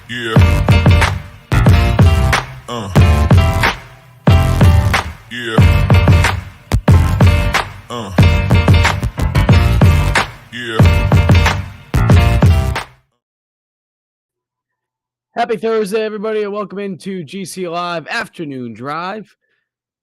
Yeah. Yeah. Yeah. Happy Thursday, everybody, and welcome into GC Live Afternoon Drive.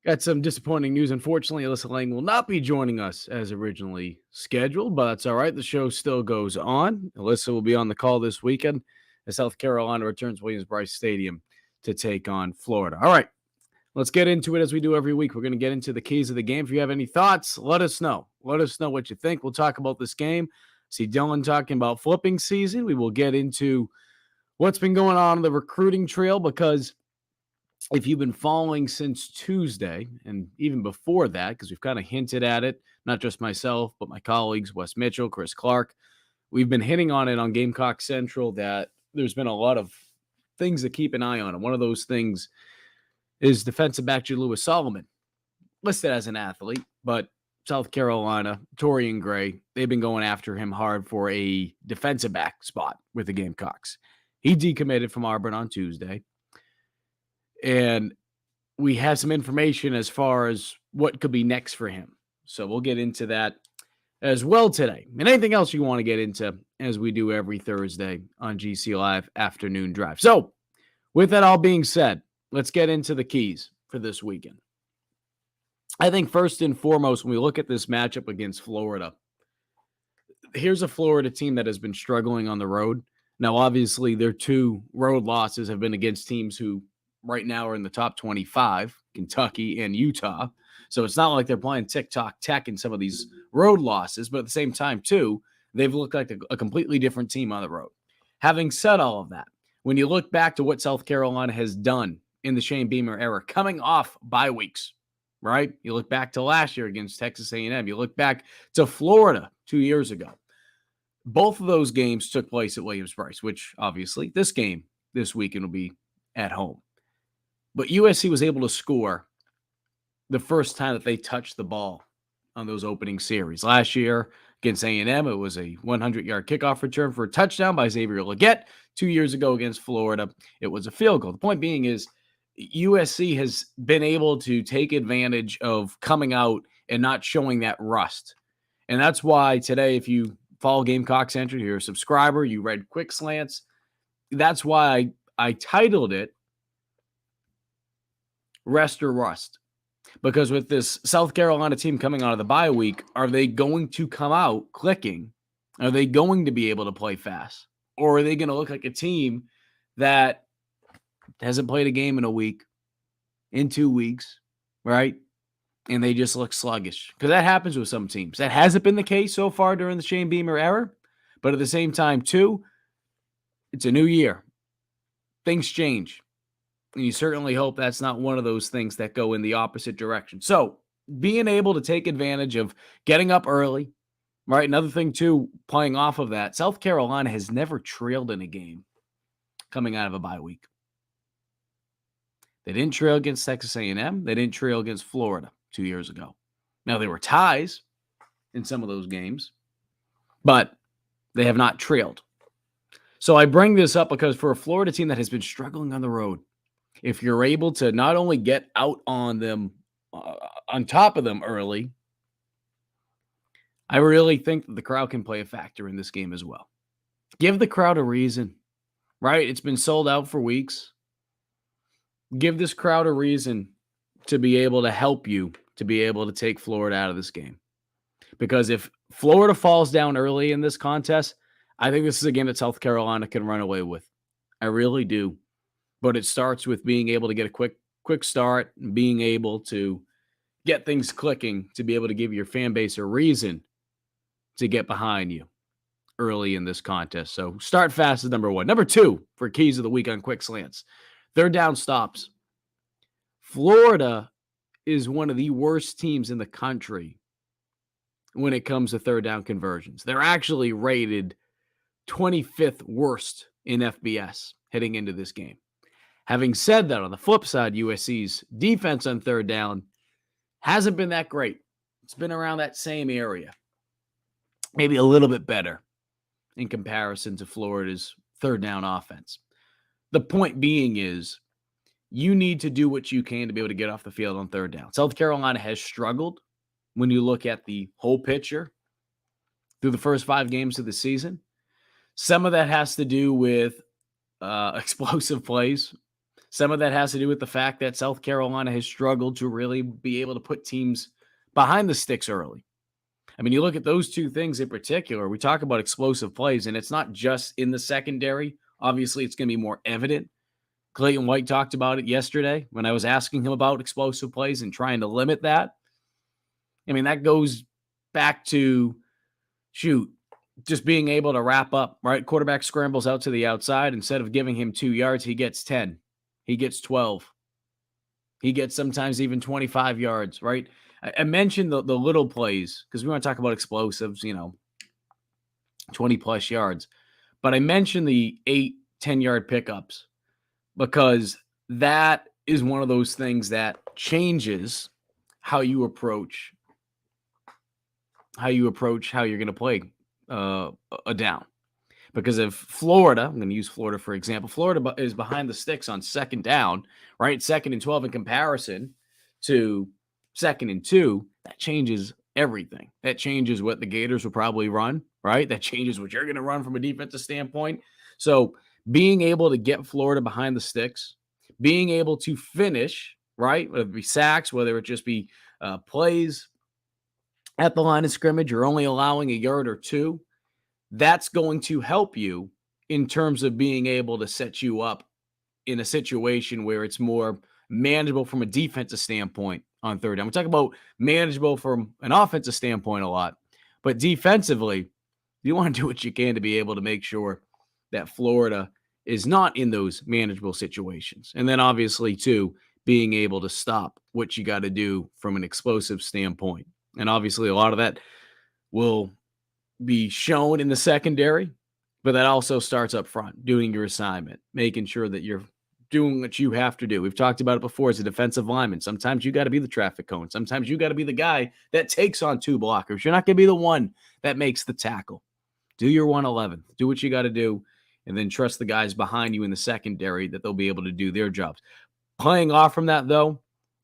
Got some disappointing news. Unfortunately, Alyssa Lang will not be joining us as originally scheduled, but that's all right. The show still goes on. Alyssa will be on the call this weekend as South Carolina returns Williams-Brice Stadium to take on Florida. All right, let's get into it as we do every week. We're going to get into the keys of the game. If you have any thoughts, let us know. Let us know what you think. We'll talk about this game. See Dylan talking about flipping season. We will get into what's been going on the recruiting trail, because if you've been following since Tuesday and even before that, because we've kind of hinted at it, not just myself, but my colleagues, Wes Mitchell, Chris Clark, we've been hitting on it on Gamecock Central that there's been a lot of things to keep an eye on. And one of those things is defensive back Jalewis Solomon, listed as an athlete, but South Carolina, Torian Gray, they've been going after him hard for a defensive back spot with the Gamecocks. He decommitted from Auburn on Tuesday. And we have some information as far as what could be next for him. So we'll get into that as well today. And anything else you want to get into, as we do every Thursday on GC Live Afternoon Drive. So with that all being said, let's get into the keys for this weekend. I think first and foremost, when we look at this matchup against Florida, here's a Florida team that has been struggling on the road. Now, obviously, their two road losses have been against teams who right now are in the top 25, Kentucky and Utah. So it's not like they're playing TikTok Tech in some of these road losses, but at the same time, too, they've looked like a completely different team on the road. Having said all of that, when you look back to what South Carolina has done in the Shane Beamer era, coming off bye weeks, right? You look back to last year against Texas A&M. You look back to Florida 2 years ago. Both of those games took place at Williams-Brice, which obviously this game this weekend will be at home. But USC was able to score the first time that they touched the ball on those opening series. Last year against A&M, it was a 100-yard kickoff return for a touchdown by Xavier Luedecke. 2 years ago against Florida, it was a field goal. The point being is USC has been able to take advantage of coming out and not showing that rust. And that's why today, if you follow GamecockCentral, you're a subscriber, you read Quick Slants, that's why I titled it Rest or Rust. Because with this South Carolina team coming out of the bye week, are they going to come out clicking? Are they going to be able to play fast? Or are they going to look like a team that hasn't played a game in a week, in 2 weeks, right? And they just look sluggish? Because that happens with some teams. That hasn't been the case so far during the Shane Beamer era. But at the same time, too, it's a new year. Things change. And you certainly hope that's not one of those things that go in the opposite direction. So being able to take advantage of getting up early, right? Another thing, too, playing off of that, South Carolina has never trailed in a game coming out of a bye week. They didn't trail against Texas A&M. They didn't trail against Florida 2 years ago. Now, there were ties in some of those games, but they have not trailed. So I bring this up because for a Florida team that has been struggling on the road, if you're able to not only get out on them, on top of them early, I really think that the crowd can play a factor in this game as well. Give the crowd a reason, right? It's been sold out for weeks. Give this crowd a reason to be able to help you to be able to take Florida out of this game. Because if Florida falls down early in this contest, I think this is a game that South Carolina can run away with. I really do. But it starts with being able to get a quick start and being able to get things clicking to be able to give your fan base a reason to get behind you early in this contest. So start fast is number one. Number two for keys of the week on Quick Slants, third down stops. Florida is one of the worst teams in the country when it comes to third down conversions. They're actually rated 25th worst in FBS heading into this game. Having said that, on the flip side, USC's defense on third down hasn't been that great. It's been around that same area. Maybe a little bit better in comparison to Florida's third down offense. The point being is you need to do what you can to be able to get off the field on third down. South Carolina has struggled when you look at the whole picture through the first 5 games of the season. Some of that has to do with explosive plays. Some of that has to do with the fact that South Carolina has struggled to really be able to put teams behind the sticks early. I mean, you look at those two things in particular. We talk about explosive plays, and it's not just in the secondary. Obviously, it's going to be more evident. Clayton White talked about it yesterday when I was asking him about explosive plays and trying to limit that. I mean, that goes back to, just being able to wrap up, right? Quarterback scrambles out to the outside. Instead of giving him 2 yards, he gets 10. He gets 12. He gets sometimes even 25 yards, right? I mentioned the little plays because we want to talk about explosives, 20 plus yards. But I mentioned the 8-10 yard pickups because that is one of those things that changes how you approach how you're going to play a down. Because if Florida, I'm going to use Florida for example, Florida is behind the sticks on second down, right? 2nd and 12 in comparison to 2nd and 2, that changes everything. That changes what the Gators will probably run, right? That changes what you're going to run from a defensive standpoint. So being able to get Florida behind the sticks, being able to finish, right? Whether it be sacks, whether it just be plays at the line of scrimmage, you're only allowing a yard or two. That's going to help you in terms of being able to set you up in a situation where it's more manageable from a defensive standpoint on third down. We talk about manageable from an offensive standpoint a lot, but defensively, you want to do what you can to be able to make sure that Florida is not in those manageable situations. And then obviously, too, being able to stop what you got to do from an explosive standpoint. And obviously, a lot of that will be shown in the secondary, but that also starts up front, doing your assignment, making sure that you're doing what you have to do. We've talked about it before as a defensive lineman. Sometimes you got to be the traffic cone. Sometimes you got to be the guy that takes on 2 blockers. You're not going to be the one that makes the tackle. Do your 111. Do what you got to do, and then trust the guys behind you in the secondary that they'll be able to do their jobs. Playing off from that, though,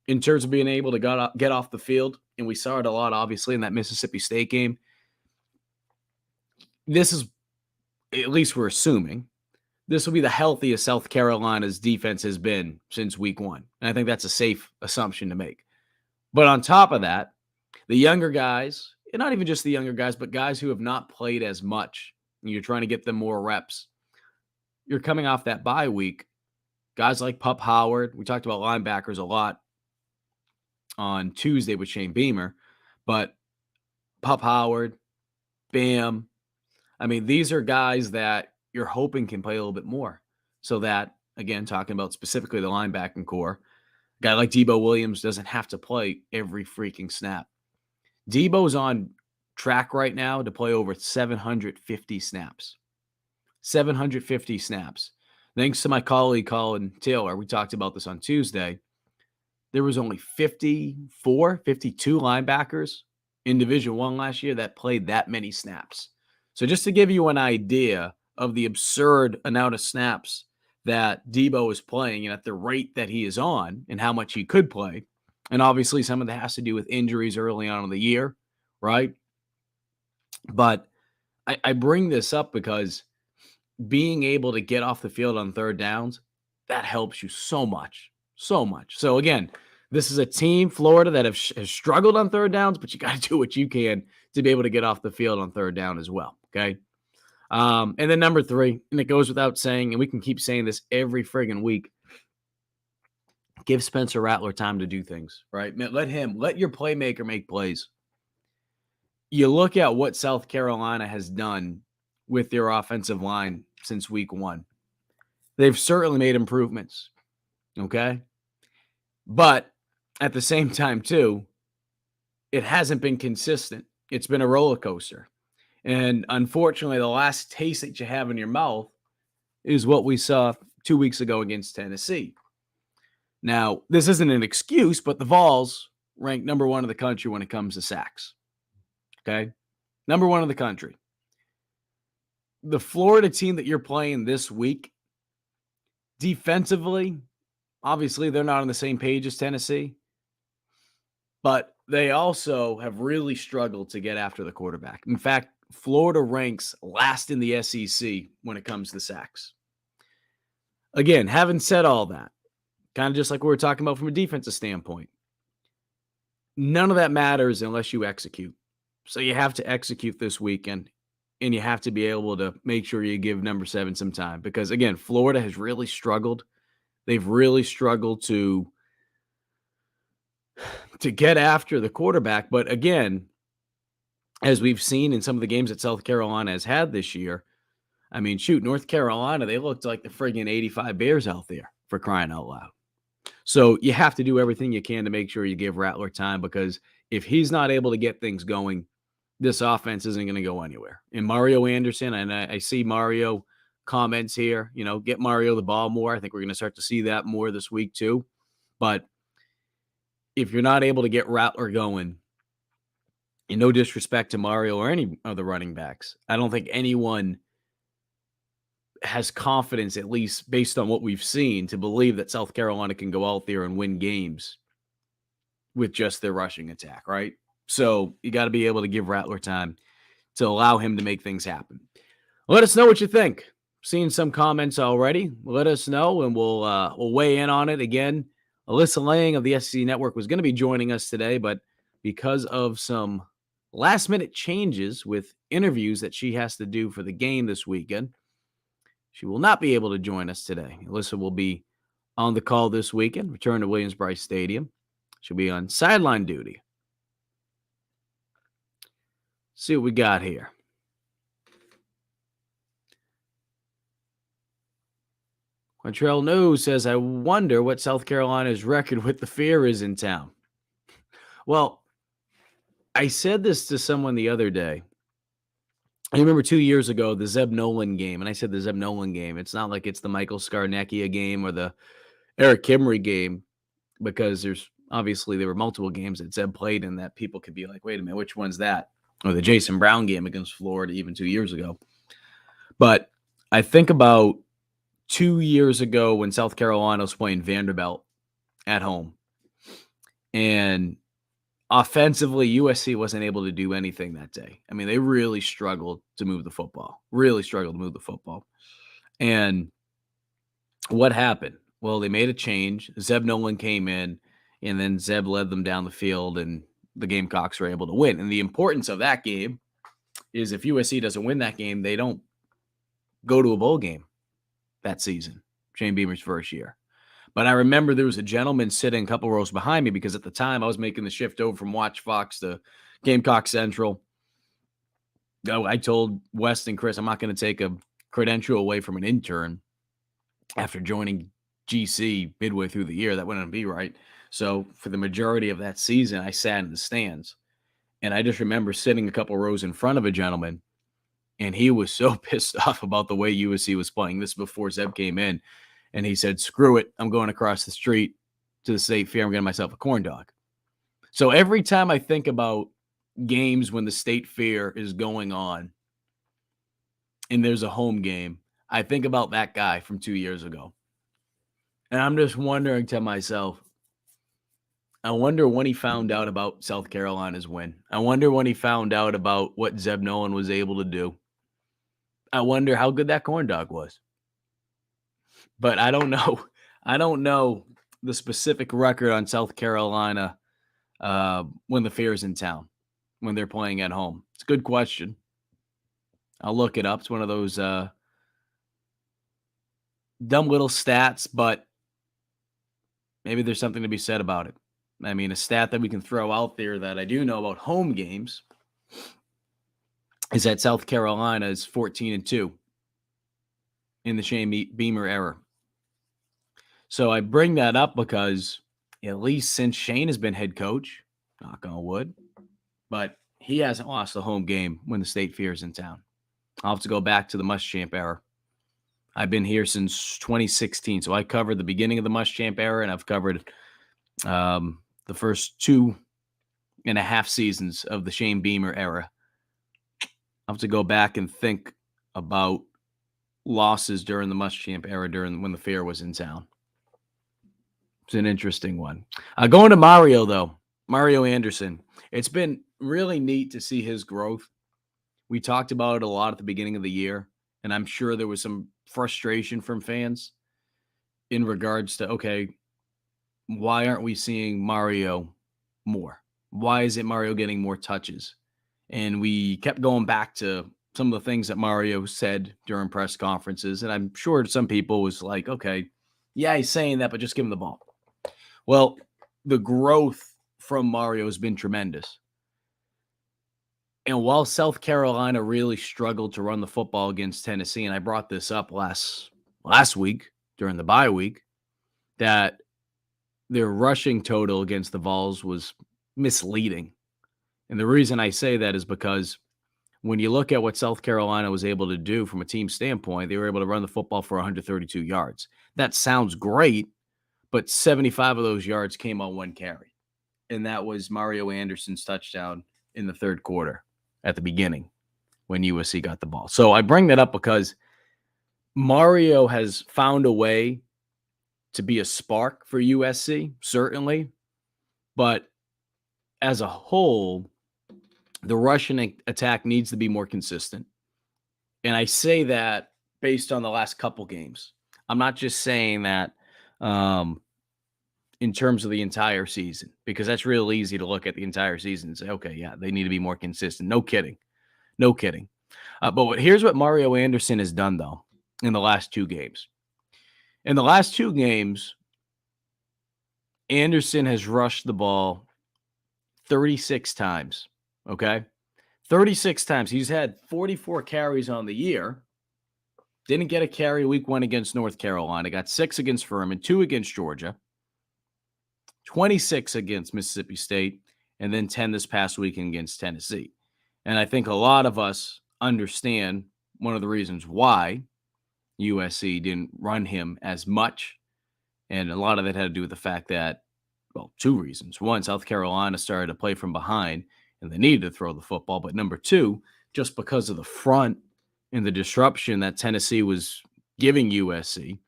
in terms of being able to get off the field, and we saw it a lot, obviously, in that Mississippi State game, this is, at least we're assuming, this will be the healthiest South Carolina's defense has been since week 1. And I think that's a safe assumption to make. But on top of that, the younger guys, and not even just the younger guys, but guys who have not played as much, and you're trying to get them more reps. You're coming off that bye week. Guys like Pup Howard, we talked about linebackers a lot on Tuesday with Shane Beamer, but Pup Howard, Bam, I mean, these are guys that you're hoping can play a little bit more. So that, again, talking about specifically the linebacking core, a guy like Debo Williams doesn't have to play every freaking snap. Debo's on track right now to play over 750 snaps. 750 snaps. Thanks to my colleague Colin Taylor, we talked about this on Tuesday. There was only 52 linebackers in Division I last year that played that many snaps. So just to give you an idea of the absurd amount of snaps that Debo is playing and at the rate that he is on and how much he could play, and obviously some of that has to do with injuries early on in the year, right? But I bring this up because being able to get off the field on third downs, that helps you so much, so much. So again, this is a team, Florida, that has struggled on third downs, but you got to do what you can to be able to get off the field on third down as well, okay? And then number 3, and it goes without saying, and we can keep saying this every friggin' week, give Spencer Rattler time to do things, right? Let your playmaker make plays. You look at what South Carolina has done with their offensive line since week 1. They've certainly made improvements, okay? But at the same time, too, it hasn't been consistent. It's been a roller coaster. And unfortunately, the last taste that you have in your mouth is what we saw 2 weeks ago against Tennessee. Now, this isn't an excuse, but the Vols rank number 1 in the country when it comes to sacks. Okay? Number 1 in the country. The Florida team that you're playing this week Defensively, obviously, they're not on the same page as Tennessee, but they also have really struggled to get after the quarterback. In fact, Florida ranks last in the SEC when it comes to sacks. Again, having said all that, kind of just like we were talking about from a defensive standpoint, none of that matters unless you execute. So you have to execute this weekend, and you have to be able to make sure you give number 7 some time because, again, Florida has really struggled. They've really struggled to get after the quarterback. But again, as we've seen in some of the games that South Carolina has had this year, I mean, shoot, North Carolina, they looked like the friggin' 85 Bears out there, for crying out loud. So you have to do everything you can to make sure you give Rattler time because if he's not able to get things going, this offense isn't going to go anywhere. And Mario Anderson, and I see Mario comments here, get Mario the ball more. I think we're going to start to see that more this week too. But if you're not able to get Rattler going, and no disrespect to Mario or any of the running backs, I don't think anyone has confidence, at least based on what we've seen, to believe that South Carolina can go out there and win games with just their rushing attack, right? So you got to be able to give Rattler time to allow him to make things happen. Let us know what you think. Seeing some comments already. Let us know, and we'll weigh in on it. Again, Alyssa Lang of the SEC Network was going to be joining us today, but because of some last-minute changes with interviews that she has to do for the game this weekend, she will not be able to join us today. Alyssa will be on the call this weekend, return to Williams-Brice Stadium. She'll be on sideline duty. See what we got here. Quantrell News says, I wonder what South Carolina's record with the fear is in town. Well, I said this to someone the other day. I remember 2 years ago, the Zeb Nolan game, and I said the Zeb Nolan game. It's not like it's the Michael Scarnecchia game or the Eric Kimry game, because there were multiple games that Zeb played in that people could be like, wait a minute, which one's that? Or the Jason Brown game against Florida even 2 years ago. But I think about 2 years ago when South Carolina was playing Vanderbilt at home. And offensively, USC wasn't able to do anything that day. I mean, they really struggled to move the football. And what happened? Well, they made a change. Zeb Nolan came in, and then Zeb led them down the field, and the Gamecocks were able to win. And the importance of that game is if USC doesn't win that game, they don't go to a bowl game that season, Shane Beamer's first year. But I remember there was a gentleman sitting a couple rows behind me because at the time I was making the shift over from Watch Fox to Gamecock Central. I told West and Chris I'm not going to take a credential away from an intern after joining GC midway through the year. That wouldn't be right. So for the majority of that season, I sat in the stands. And I just remember sitting a couple rows in front of a gentleman, and he was so pissed off about the way USC was playing. This before Zeb came in. And he said, screw it. I'm going across the street to the State Fair. I'm getting myself a corn dog. So every time I think about games when the State Fair is going on and there's a home game, I think about that guy from 2 years ago. And I'm just wondering to myself, I wonder when he found out about South Carolina's win. I wonder when he found out about what Zeb Nolan was able to do. I wonder how good that corn dog was. But I don't know. I don't know the specific record on South Carolina when the Fair is in town, when they're playing at home. It's a good question. I'll look it up. It's one of those dumb little stats, but maybe there's something to be said about it. I mean, a stat that we can throw out there that I do know about home games is that South Carolina is 14-2 in the Shane Beamer era. So I bring that up because at least since Shane has been head coach, knock on wood, but he hasn't lost a home game when the State Fair is in town. I'll have to go back to the Muschamp era. I've been here since 2016, so I covered the beginning of the Muschamp era, and I've covered the first 2.5 seasons of the Shane Beamer era. I'll have to go back and think about losses during the Muschamp era when the fair was in town. It's an interesting one. Going to Mario, though. Mario Anderson. It's been really neat to see his growth. We talked about it a lot at the beginning of the year, and I'm sure there was some frustration from fans in regards to, okay, why aren't we seeing Mario more? Why isn't Mario getting more touches? And we kept going back to some of the things that Mario said during press conferences. And I'm sure some people was like, okay, yeah, he's saying that, but just give him the ball. Well, the growth from Mario has been tremendous. And while South Carolina really struggled to run the football against Tennessee, and I brought this up last week during the bye week, that their rushing total against the Vols was misleading. And the reason I say that is because when you look at what South Carolina was able to do from a team standpoint, they were able to run the football for 132 yards. That sounds great, but 75 of those yards came on one carry. And that was Mario Anderson's touchdown in the third quarter at the beginning when USC got the ball. So I bring that up because Mario has found a way to be a spark for USC, certainly. But as a whole, the Russian attack needs to be more consistent. And I say that based on the last couple games. I'm not just saying that in terms of the entire season, because that's real easy to look at the entire season and say, okay, yeah, they need to be more consistent. No kidding. No kidding. Here's what Mario Anderson has done, though, in the last two games. In the last two games, Anderson has rushed the ball 36 times, okay? 36 times. He's had 44 carries on the year. Didn't get a carry week one against North Carolina. Got 6 against Furman, 2 against Georgia, 26 against Mississippi State, and then 10 this past weekend against Tennessee. And I think a lot of us understand one of the reasons why USC didn't run him as much. And a lot of that had to do with the fact that, well, two reasons. One, South Carolina started to play from behind and they needed to throw the football. But number two, just because of the front and the disruption that Tennessee was giving USC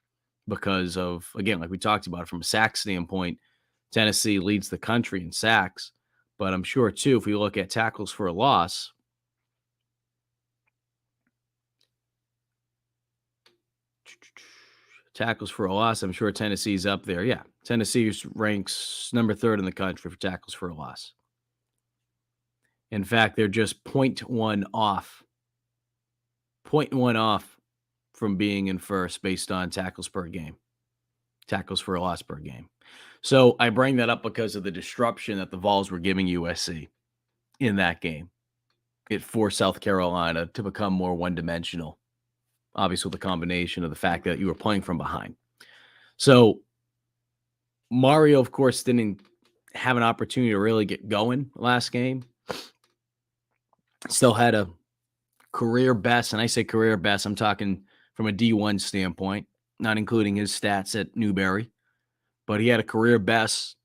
because of, again, like we talked about from a sack standpoint, Tennessee leads the country in sacks. But I'm sure, too, if we look at tackles for a loss, I'm sure Tennessee's up there. Yeah, Tennessee ranks number 3rd in the country for tackles for a loss. In fact, they're just 0.1 off. 0.1 off from being in first based on tackles per game. Tackles for a loss per game. So I bring that up because of the disruption that the Vols were giving USC in that game. It forced South Carolina to become more one-dimensional. Obviously, with the combination of the fact that you were playing from behind. So Mario, of course, didn't have an opportunity to really get going last game. Still had a career best, and I say career best, I'm talking from a D1 standpoint, not including his stats at Newberry. But he had a career best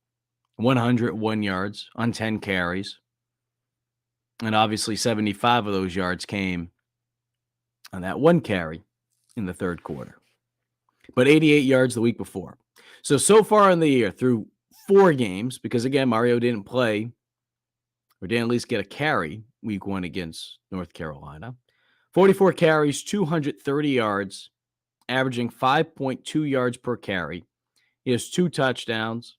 101 yards on 10 carries. And obviously 75 of those yards came on that one carry in the third quarter. But 88 yards the week before. So far in the year, through 4 games, because again, Mario didn't play or didn't at least get a carry week one against North Carolina. 44 carries, 230 yards, averaging 5.2 yards per carry. He has 2 touchdowns.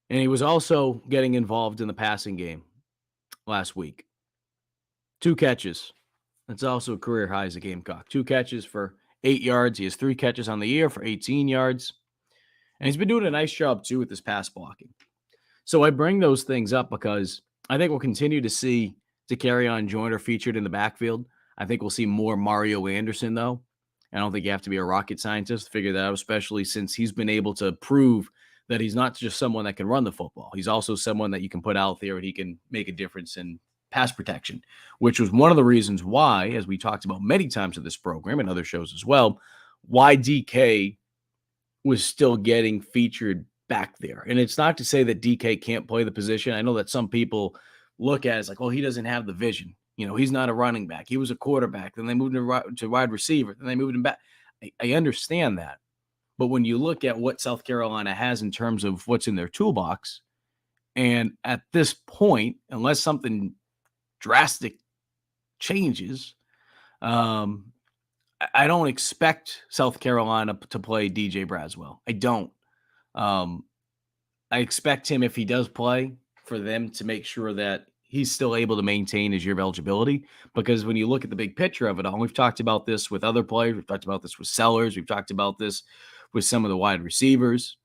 And he was also getting involved in the passing game last week. 2 catches. That's also a career high as a Gamecock. 2 catches for 8 yards. He has 3 catches on the year for 18 yards. And he's been doing a nice job, too, with his pass blocking. So I bring those things up because I think we'll continue to see Takarion Joyner featured in the backfield. I think we'll see more Mario Anderson, though. I don't think you have to be a rocket scientist to figure that out, especially since he's been able to prove that he's not just someone that can run the football. He's also someone that you can put out there and he can make a difference in pass protection, which was one of the reasons why, as we talked about many times in this program and other shows as well, why DK was still getting featured back there. And it's not to say that DK can't play the position. I know that some people look at it as like, well, he doesn't have the vision. He's not a running back. He was a quarterback. Then they moved him to wide receiver. Then they moved him back. I understand that. But when you look at what South Carolina has in terms of what's in their toolbox, and at this point, unless something drastic changes, I don't expect South Carolina to play DJ Braswell. I don't. I expect him, if he does play, for them to make sure that he's still able to maintain his year of eligibility. Because when you look at the big picture of it all, we've talked about this with other players. We've talked about this with Sellers. We've talked about this with some of the wide receivers.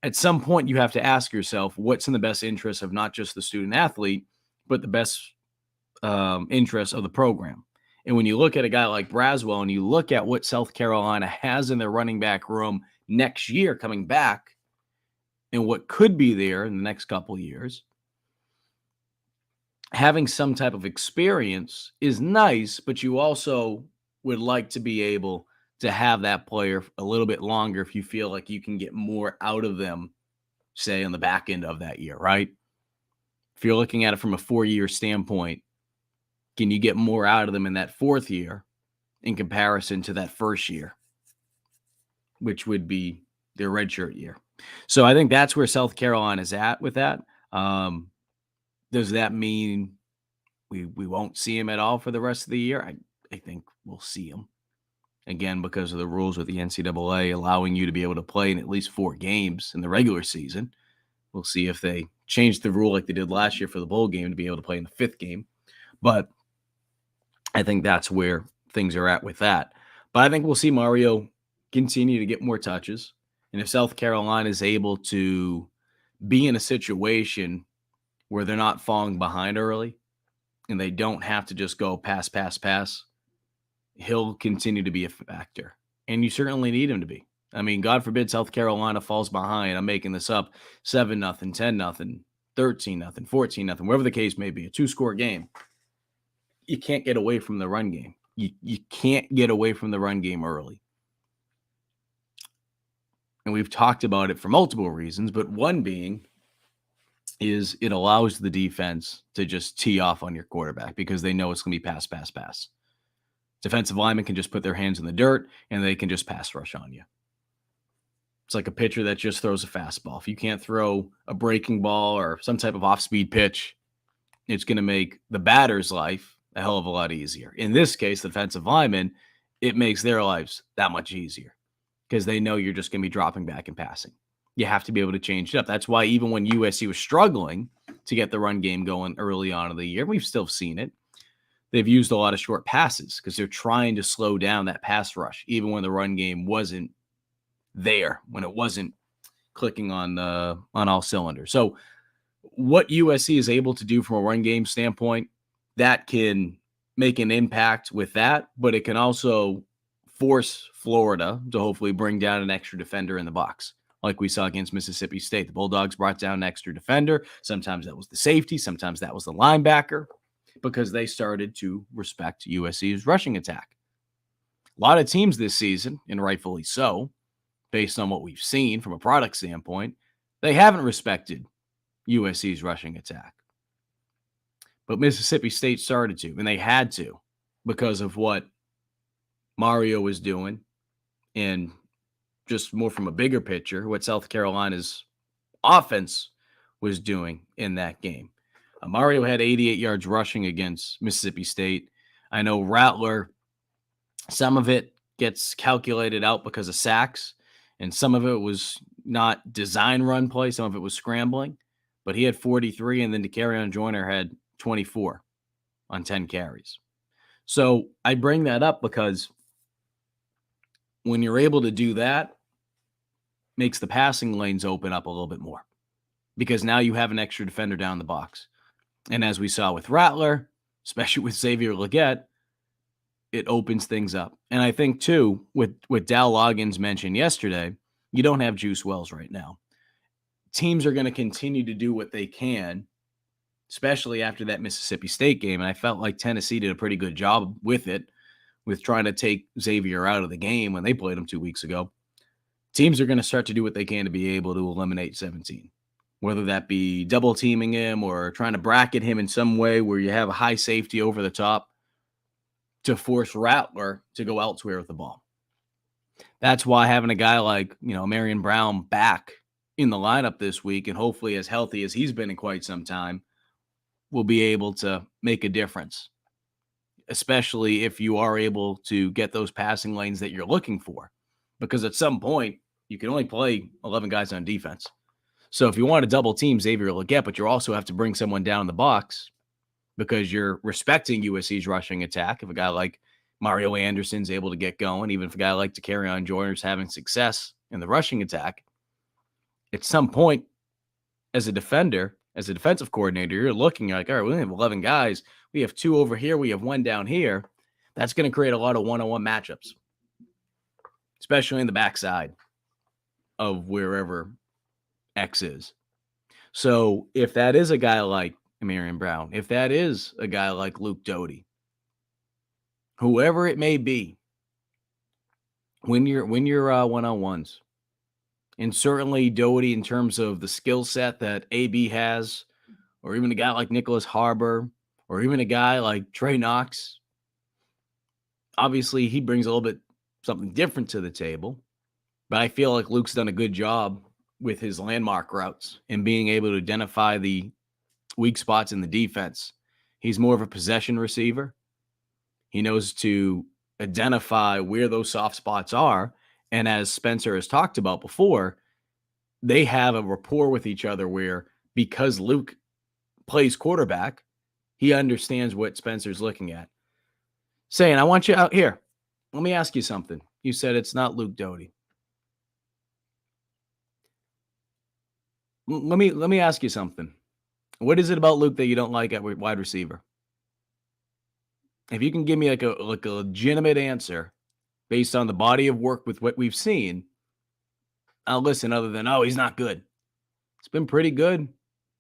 At some point, you have to ask yourself what's in the best interest of not just the student athlete, but the best interest of the program. And when you look at a guy like Braswell and you look at what South Carolina has in their running back room next year coming back and what could be there in the next couple of years, having some type of experience is nice, but you also would like to be able to have that player a little bit longer if you feel like you can get more out of them, say, on the back end of that year, right? If you're looking at it from a 4-year standpoint, can you get more out of them in that 4th year in comparison to that 1st year, which would be their redshirt year? So I think that's where South Carolina is at with that. Does that mean we won't see him at all for the rest of the year? I think we'll see him. Again, because of the rules with the NCAA allowing you to be able to play in at least 4 games in the regular season. We'll see if they change the rule like they did last year for the bowl game to be able to play in the 5th game. But I think that's where things are at with that. But I think we'll see Mario continue to get more touches. And if South Carolina is able to be in a situation where they're not falling behind early and they don't have to just go pass, he'll continue to be a factor. And you certainly need him to be. I mean, God forbid South Carolina falls behind. I'm making this up. 7-0, 10-0, 13-0, 14-0, whatever the case may be, a 2-score game. You can't get away from the run game. You can't get away from the run game early. And we've talked about it for multiple reasons, but one being is it allows the defense to just tee off on your quarterback because they know it's going to be pass. Defensive linemen can just put their hands in the dirt and they can just pass rush on you. It's like a pitcher that just throws a fastball. If you can't throw a breaking ball or some type of off-speed pitch, it's going to make the batter's life a hell of a lot easier. In this case, the defensive linemen, it makes their lives that much easier because they know you're just going to be dropping back and passing. You have to be able to change it up. That's why even when USC was struggling to get the run game going early on in the year, we've still seen it. They've used a lot of short passes because they're trying to slow down that pass rush, even when the run game wasn't there, when it wasn't clicking on all cylinders. So what USC is able to do from a run game standpoint, that can make an impact with that, but it can also force Florida to hopefully bring down an extra defender in the box, like we saw against Mississippi State. The Bulldogs brought down an extra defender. Sometimes that was the safety. Sometimes that was the linebacker, because they started to respect USC's rushing attack. A lot of teams this season, and rightfully so, based on what we've seen from a product standpoint, they haven't respected USC's rushing attack. But Mississippi State started to, and they had to, because of what Mario was doing, and just more from a bigger picture, what South Carolina's offense was doing in that game. Mario had 88 yards rushing against Mississippi State. I know Rattler, some of it gets calculated out because of sacks, and some of it was not design run play. Some of it was scrambling, but he had 43, and then DeCarrion Joyner had 24 on 10 carries. So I bring that up because when you're able to do that, makes the passing lanes open up a little bit more, because now you have an extra defender down the box. And as we saw with Rattler, especially with Xavier Luedecke, it opens things up. And I think, too, with Dal Loggins mentioned yesterday, you don't have Juice Wells right now. Teams are going to continue to do what they can, especially after that Mississippi State game. And I felt like Tennessee did a pretty good job with it, with trying to take Xavier out of the game when they played him 2 weeks ago. Teams are going to start to do what they can to be able to eliminate 17. whether that be double teaming him or trying to bracket him in some way where you have a high safety over the top to force Rattler to go elsewhere with the ball. That's why having a guy like, Marion Brown back in the lineup this week and hopefully as healthy as he's been in quite some time will be able to make a difference, especially if you are able to get those passing lanes that you're looking for. Because at some point, you can only play 11 guys on defense. So if you want to double team Xavier Luedecke, but you also have to bring someone down the box because you're respecting USC's rushing attack. If a guy like Mario Anderson's able to get going, even if a guy like Takarion Joyner's having success in the rushing attack, at some point, as a defender, as a defensive coordinator, you're looking like, all right, we only have 11 guys. We have 2 over here. We have 1 down here. That's going to create a lot of one-on-one matchups, especially in the backside of wherever X is. So if that is a guy like Marion Brown, if that is a guy like Luke Doty, whoever it may be, when you're one-on-ones, and certainly Doty in terms of the skill set that AB has, or even a guy like Nicholas Harbor, or even a guy like Trey Knox, obviously he brings a little bit something different to the table, but I feel like Luke's done a good job with his landmark routes and being able to identify the weak spots in the defense. He's more of a possession receiver. He knows to identify where those soft spots are. And as Spencer has talked about before, they have a rapport with each other where because Luke plays quarterback, he understands what Spencer's looking at. Saying, I want you out here. Let me ask you something. You said it's not Luke Doty. Let me ask you something. What is it about Luke that you don't like at wide receiver? If you can give me like a legitimate answer based on the body of work with what we've seen, I'll listen other than, oh, he's not good. It's been pretty good.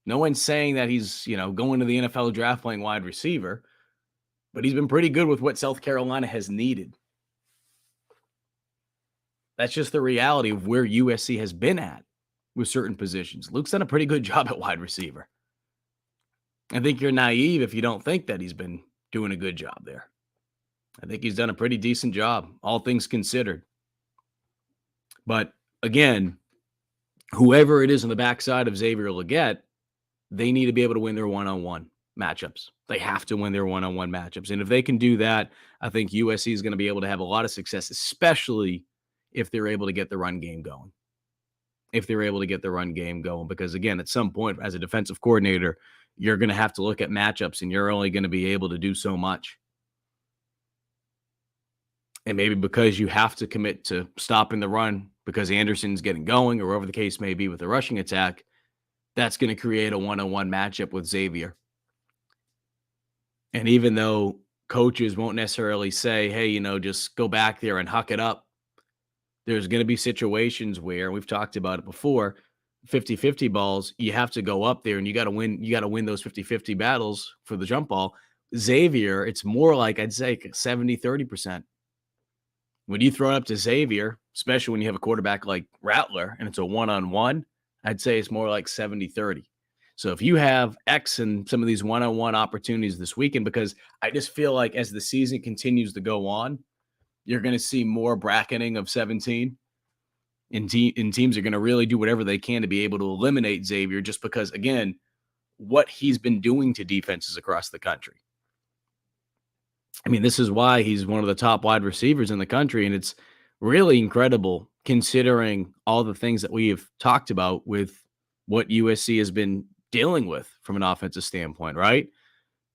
No one's saying that he's, going to the NFL draft playing wide receiver, but he's been pretty good with what South Carolina has needed. That's just the reality of where USC has been at with certain positions. Luke's done a pretty good job at wide receiver. I think you're naive if you don't think that he's been doing a good job there. I think he's done a pretty decent job, all things considered. But again, whoever it is on the backside of Xavier Luedecke, they need to be able to win their one-on-one matchups. They have to win their one-on-one matchups. And if they can do that, I think USC is going to be able to have a lot of success, especially if they're able to get the run game going. Because again, at some point as a defensive coordinator, you're going to have to look at matchups and you're only going to be able to do so much. And maybe because you have to commit to stopping the run because Anderson's getting going or whatever the case may be with the rushing attack, that's going to create a one-on-one matchup with Xavier. And even though coaches won't necessarily say, hey, just go back there and huck it up, there's going to be situations where, we've talked about it before, 50-50 balls, you have to go up there and you got to win those 50-50 battles for the jump ball. Xavier, it's more like, I'd say 70-30%. When you throw it up to Xavier, especially when you have a quarterback like Rattler and it's a one-on-one, I'd say it's more like 70-30. So if you have X in some of these one-on-one opportunities this weekend, because I just feel like as the season continues to go on, you're going to see more bracketing of 17. And teams are going to really do whatever they can to be able to eliminate Xavier just because, again, what he's been doing to defenses across the country. I mean, this is why he's one of the top wide receivers in the country, and it's really incredible considering all the things that we have talked about with what USC has been dealing with from an offensive standpoint, right?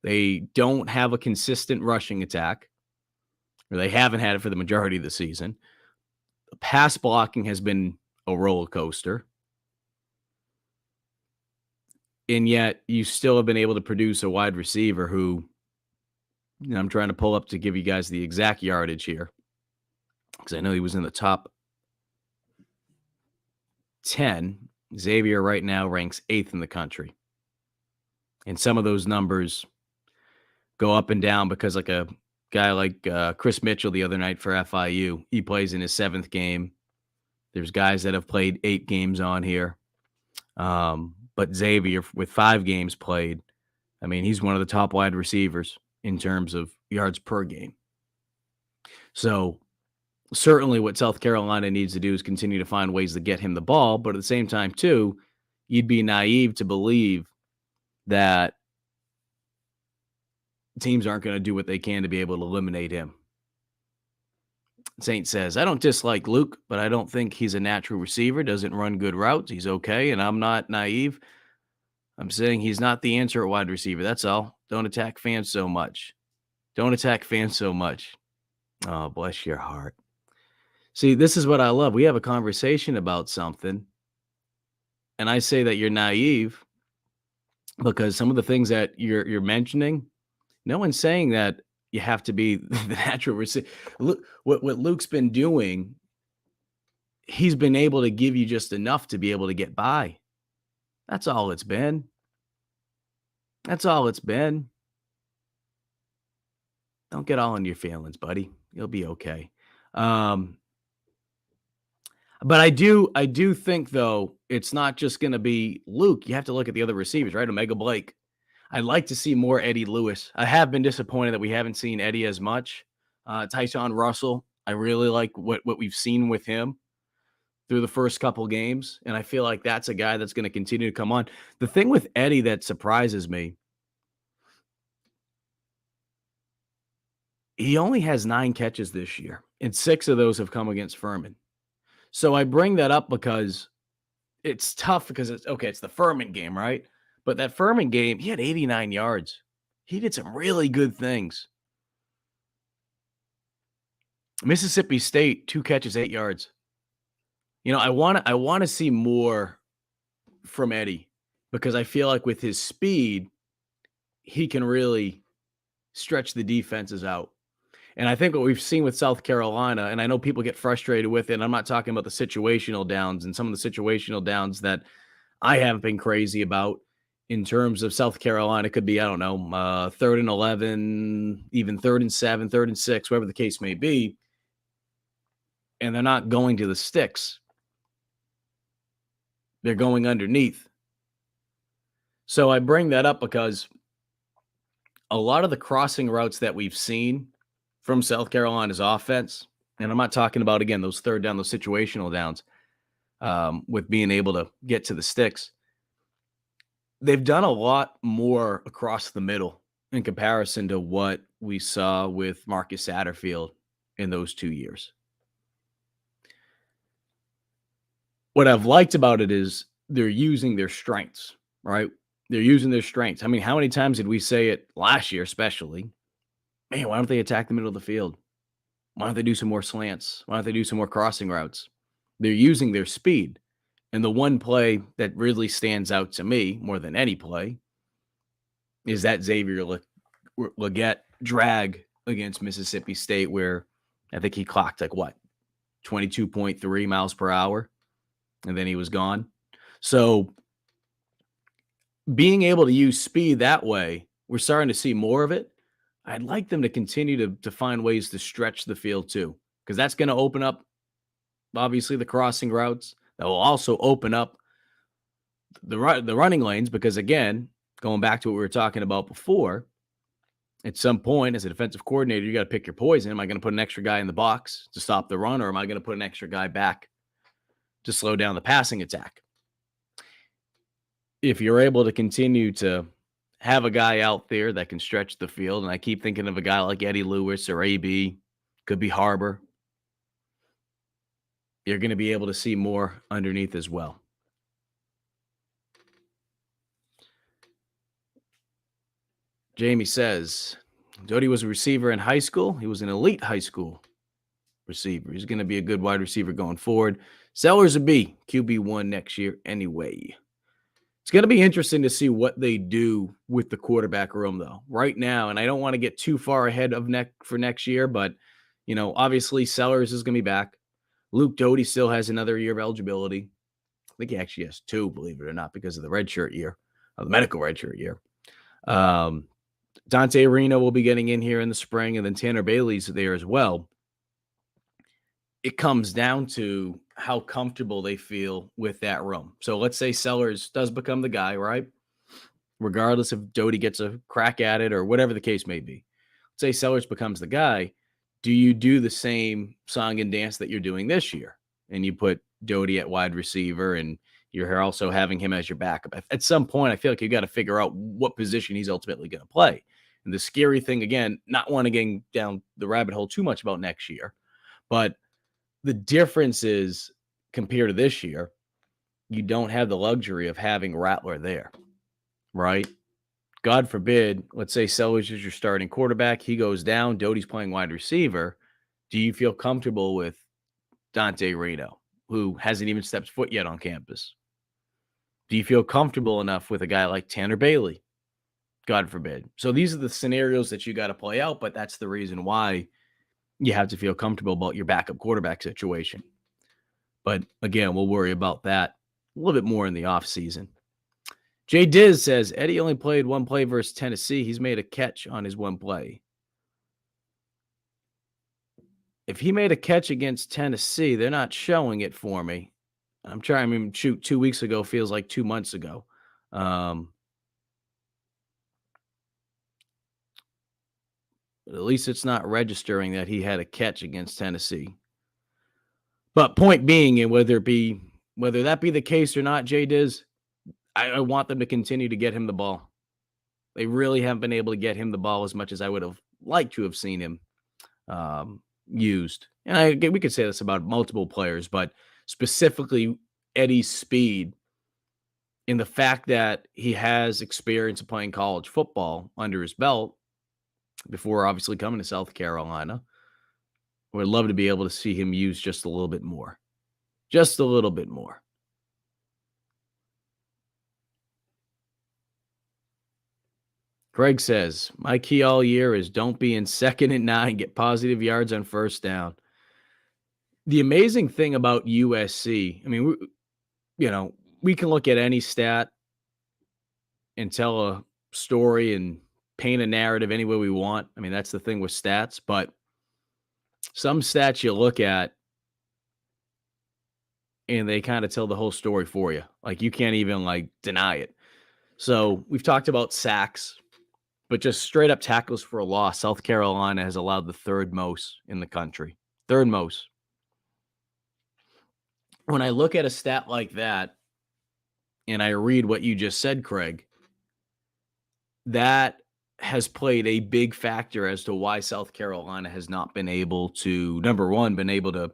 They don't have a consistent rushing attack, or they haven't had it for the majority of the season. The pass blocking has been a roller coaster. And yet you still have been able to produce a wide receiver who, I'm trying to pull up to give you guys the exact yardage here, because I know he was in the top 10. Xavier right now ranks 8th in the country. And some of those numbers go up and down because like a guy like Chris Mitchell the other night for FIU, he plays in his 7th game. There's guys that have played 8 games on here. But Xavier, with 5 games played, I mean, he's one of the top wide receivers in terms of yards per game. So certainly what South Carolina needs to do is continue to find ways to get him the ball. But at the same time, too, you'd be naive to believe that teams aren't going to do what they can to be able to eliminate him. Saint says, I don't dislike Luke, but I don't think he's a natural receiver, doesn't run good routes. He's okay, and I'm not naive. I'm saying he's not the answer at wide receiver. That's all. Don't attack fans so much. Don't attack fans so much. Oh, bless your heart. See, this is what I love. We have a conversation about something, and I say that you're naive because some of the things that you're mentioning, no one's saying that you have to be the natural receiver. Look, what Luke's been doing, he's been able to give you just enough to be able to get by. That's all it's been. That's all it's been. Don't get all in your feelings, buddy. You'll be okay. But I do think though it's not just going to be Luke. You have to look at the other receivers, right? Omega Blake. I'd like to see more Eddie Lewis. I have been disappointed that we haven't seen Eddie as much. Tyson Russell. I really like what we've seen with him through the first couple games, and I feel like that's a guy that's going to continue to come on. The thing with Eddie that surprises me, he only has 9 catches this year, and 6 of those have come against Furman. So I bring that up because it's tough because it's the Furman game, right? But that Furman game, he had 89 yards. He did some really good things. Mississippi State, 2 catches, 8 yards. You know, I want to see more from Eddie because I feel like with his speed, he can really stretch the defenses out. And I think what we've seen with South Carolina, and I know people get frustrated with it, and I'm not talking about the situational downs and some of the situational downs that I haven't been crazy about in terms of South Carolina. It could be, I don't know, 3rd and 11, even 3rd and 7, 3rd and 6, whatever the case may be. And they're not going to the sticks. They're going underneath. So I bring that up because a lot of the crossing routes that we've seen from South Carolina's offense, and I'm not talking about, again, those 3rd down, those situational downs, with being able to get to the sticks, they've done a lot more across the middle in comparison to what we saw with Marcus Satterfield in those 2 years. What I've liked about it is they're using their strengths, right? They're using their strengths. I mean, how many times did we say it last year, especially? Man, why don't they attack the middle of the field? Why don't they do some more slants? Why don't they do some more crossing routes? They're using their speed. And the one play that really stands out to me more than any play is that Xavier Luedecke drag against Mississippi State, where I think he clocked 22.3 miles per hour, and then he was gone. So being able to use speed that way, we're starting to see more of it. I'd like them to continue to find ways to stretch the field too, because that's going to open up, obviously, the crossing routes. That will also open up the running lanes because, again, going back to what we were talking about before, at some point as a defensive coordinator, you got to pick your poison. Am I going to put an extra guy in the box to stop the run, or am I going to put an extra guy back to slow down the passing attack? If you're able to continue to have a guy out there that can stretch the field, and I keep thinking of a guy like Eddie Lewis or AB, could be Harbor, you're going to be able to see more underneath as well. Jamie says, Jody was a receiver in high school. He was an elite high school receiver. He's going to be a good wide receiver going forward. Sellers a B, QB1 next year anyway. It's going to be interesting to see what they do with the quarterback room, though, right now. And I don't want to get too far ahead of for next year, but, obviously Sellers is going to be back. Luke Doty still has another year of eligibility. I think he actually has 2, believe it or not, because of the redshirt year, the medical redshirt year. Dante Reno will be getting in here in the spring, and then Tanner Bailey's there as well. It comes down to how comfortable they feel with that room. So let's say Sellers does become the guy, right? Regardless if Doty gets a crack at it or whatever the case may be. Let's say Sellers becomes the guy. Do you do the same song and dance that you're doing this year? And you put Doty at wide receiver and you're also having him as your backup. At some point, I feel like you got to figure out what position he's ultimately going to play. And the scary thing, again, not wanting to get down the rabbit hole too much about next year, but the difference is compared to this year, you don't have the luxury of having Rattler there, right? God forbid, let's say Sellers is your starting quarterback. He goes down. Doty's playing wide receiver. Do you feel comfortable with Dante Reno, who hasn't even stepped foot yet on campus? Do you feel comfortable enough with a guy like Tanner Bailey? God forbid. So these are the scenarios that you got to play out, but that's the reason why you have to feel comfortable about your backup quarterback situation. But again, we'll worry about that a little bit more in the offseason. Jay Diz says, Eddie only played one play versus Tennessee. He's made a catch on his one play. If he made a catch against Tennessee, they're not showing it for me. I'm trying. I mean, shoot, 2 weeks ago feels like 2 months ago. But at least it's not registering that he had a catch against Tennessee. But point being, and whether that be the case or not, Jay Diz, I want them to continue to get him the ball. They really haven't been able to get him the ball as much as I would have liked to have seen him used. And we could say this about multiple players, but specifically Eddie's speed and the fact that he has experience of playing college football under his belt before obviously coming to South Carolina. Would love to be able to see him used just a little bit more. Just a little bit more. Greg says, my key all year is don't be in 2nd and 9, get positive yards on first down. The amazing thing about USC, I mean, we can look at any stat and tell a story and paint a narrative any way we want. I mean, that's the thing with stats, but some stats you look at and they kind of tell the whole story for you. Like you can't even deny it. So we've talked about sacks, but just straight up tackles for a loss. South Carolina has allowed the 3rd most in the country. 3rd most. When I look at a stat like that and I read what you just said, Craig, that has played a big factor as to why South Carolina has not been able to, number one, been able to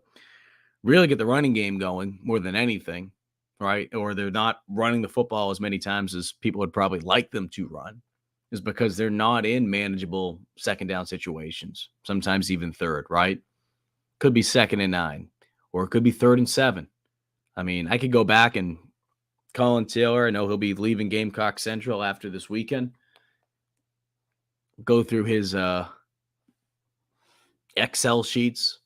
really get the running game going more than anything, right? Or they're not running the football as many times as people would probably like them to run, is because they're not in manageable 2nd down situations, sometimes even 3rd, right? Could be 2nd and 9, or it could be 3rd and 7. I mean, I could go back and Colin Taylor, I know he'll be leaving Gamecock Central after this weekend, go through his Excel sheets,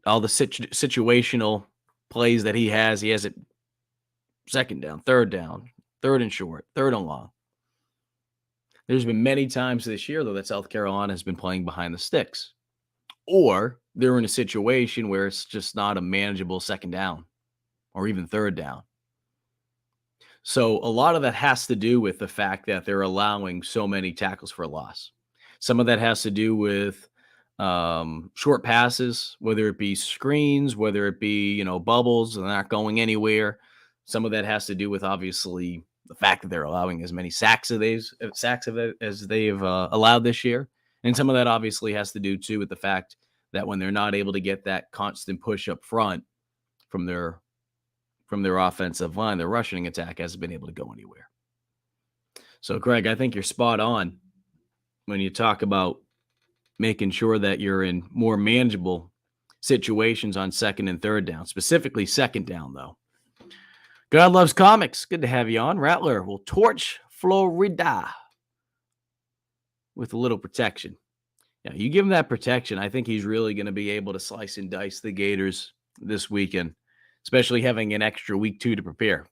all the situational plays that he has. He has it 2nd down, 3rd and short, 3rd and long. There's been many times this year, though, that South Carolina has been playing behind the sticks. Or they're in a situation where it's just not a manageable 2nd down or even 3rd down. So a lot of that has to do with the fact that they're allowing so many tackles for a loss. Some of that has to do with short passes, whether it be screens, whether it be, bubbles and not going anywhere. Some of that has to do with obviously the fact that they're allowing as many sacks as they've allowed this year. And some of that obviously has to do too with the fact that when they're not able to get that constant push up front from their offensive line, their rushing attack hasn't been able to go anywhere. So, Greg, I think you're spot on when you talk about making sure that you're in more manageable situations on 2nd and 3rd down, specifically 2nd down, though. God loves comics. Good to have you on. Rattler will torch Florida with a little protection. Yeah, you give him that protection, I think he's really going to be able to slice and dice the Gators this weekend, especially having an extra week 2 to prepare.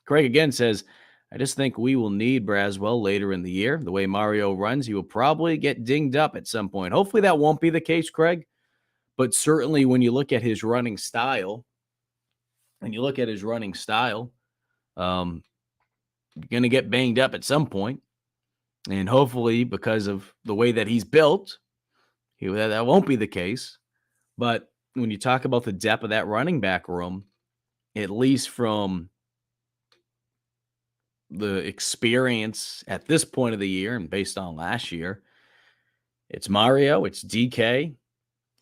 Craig again says, I just think we will need Braswell later in the year. The way Mario runs, he will probably get dinged up at some point. Hopefully that won't be the case, Craig. But certainly when you look at his running style, you're going to get banged up at some point. And hopefully, because of the way that he's built, that won't be the case. But when you talk about the depth of that running back room, at least from the experience at this point of the year and based on last year, it's Mario, it's DK,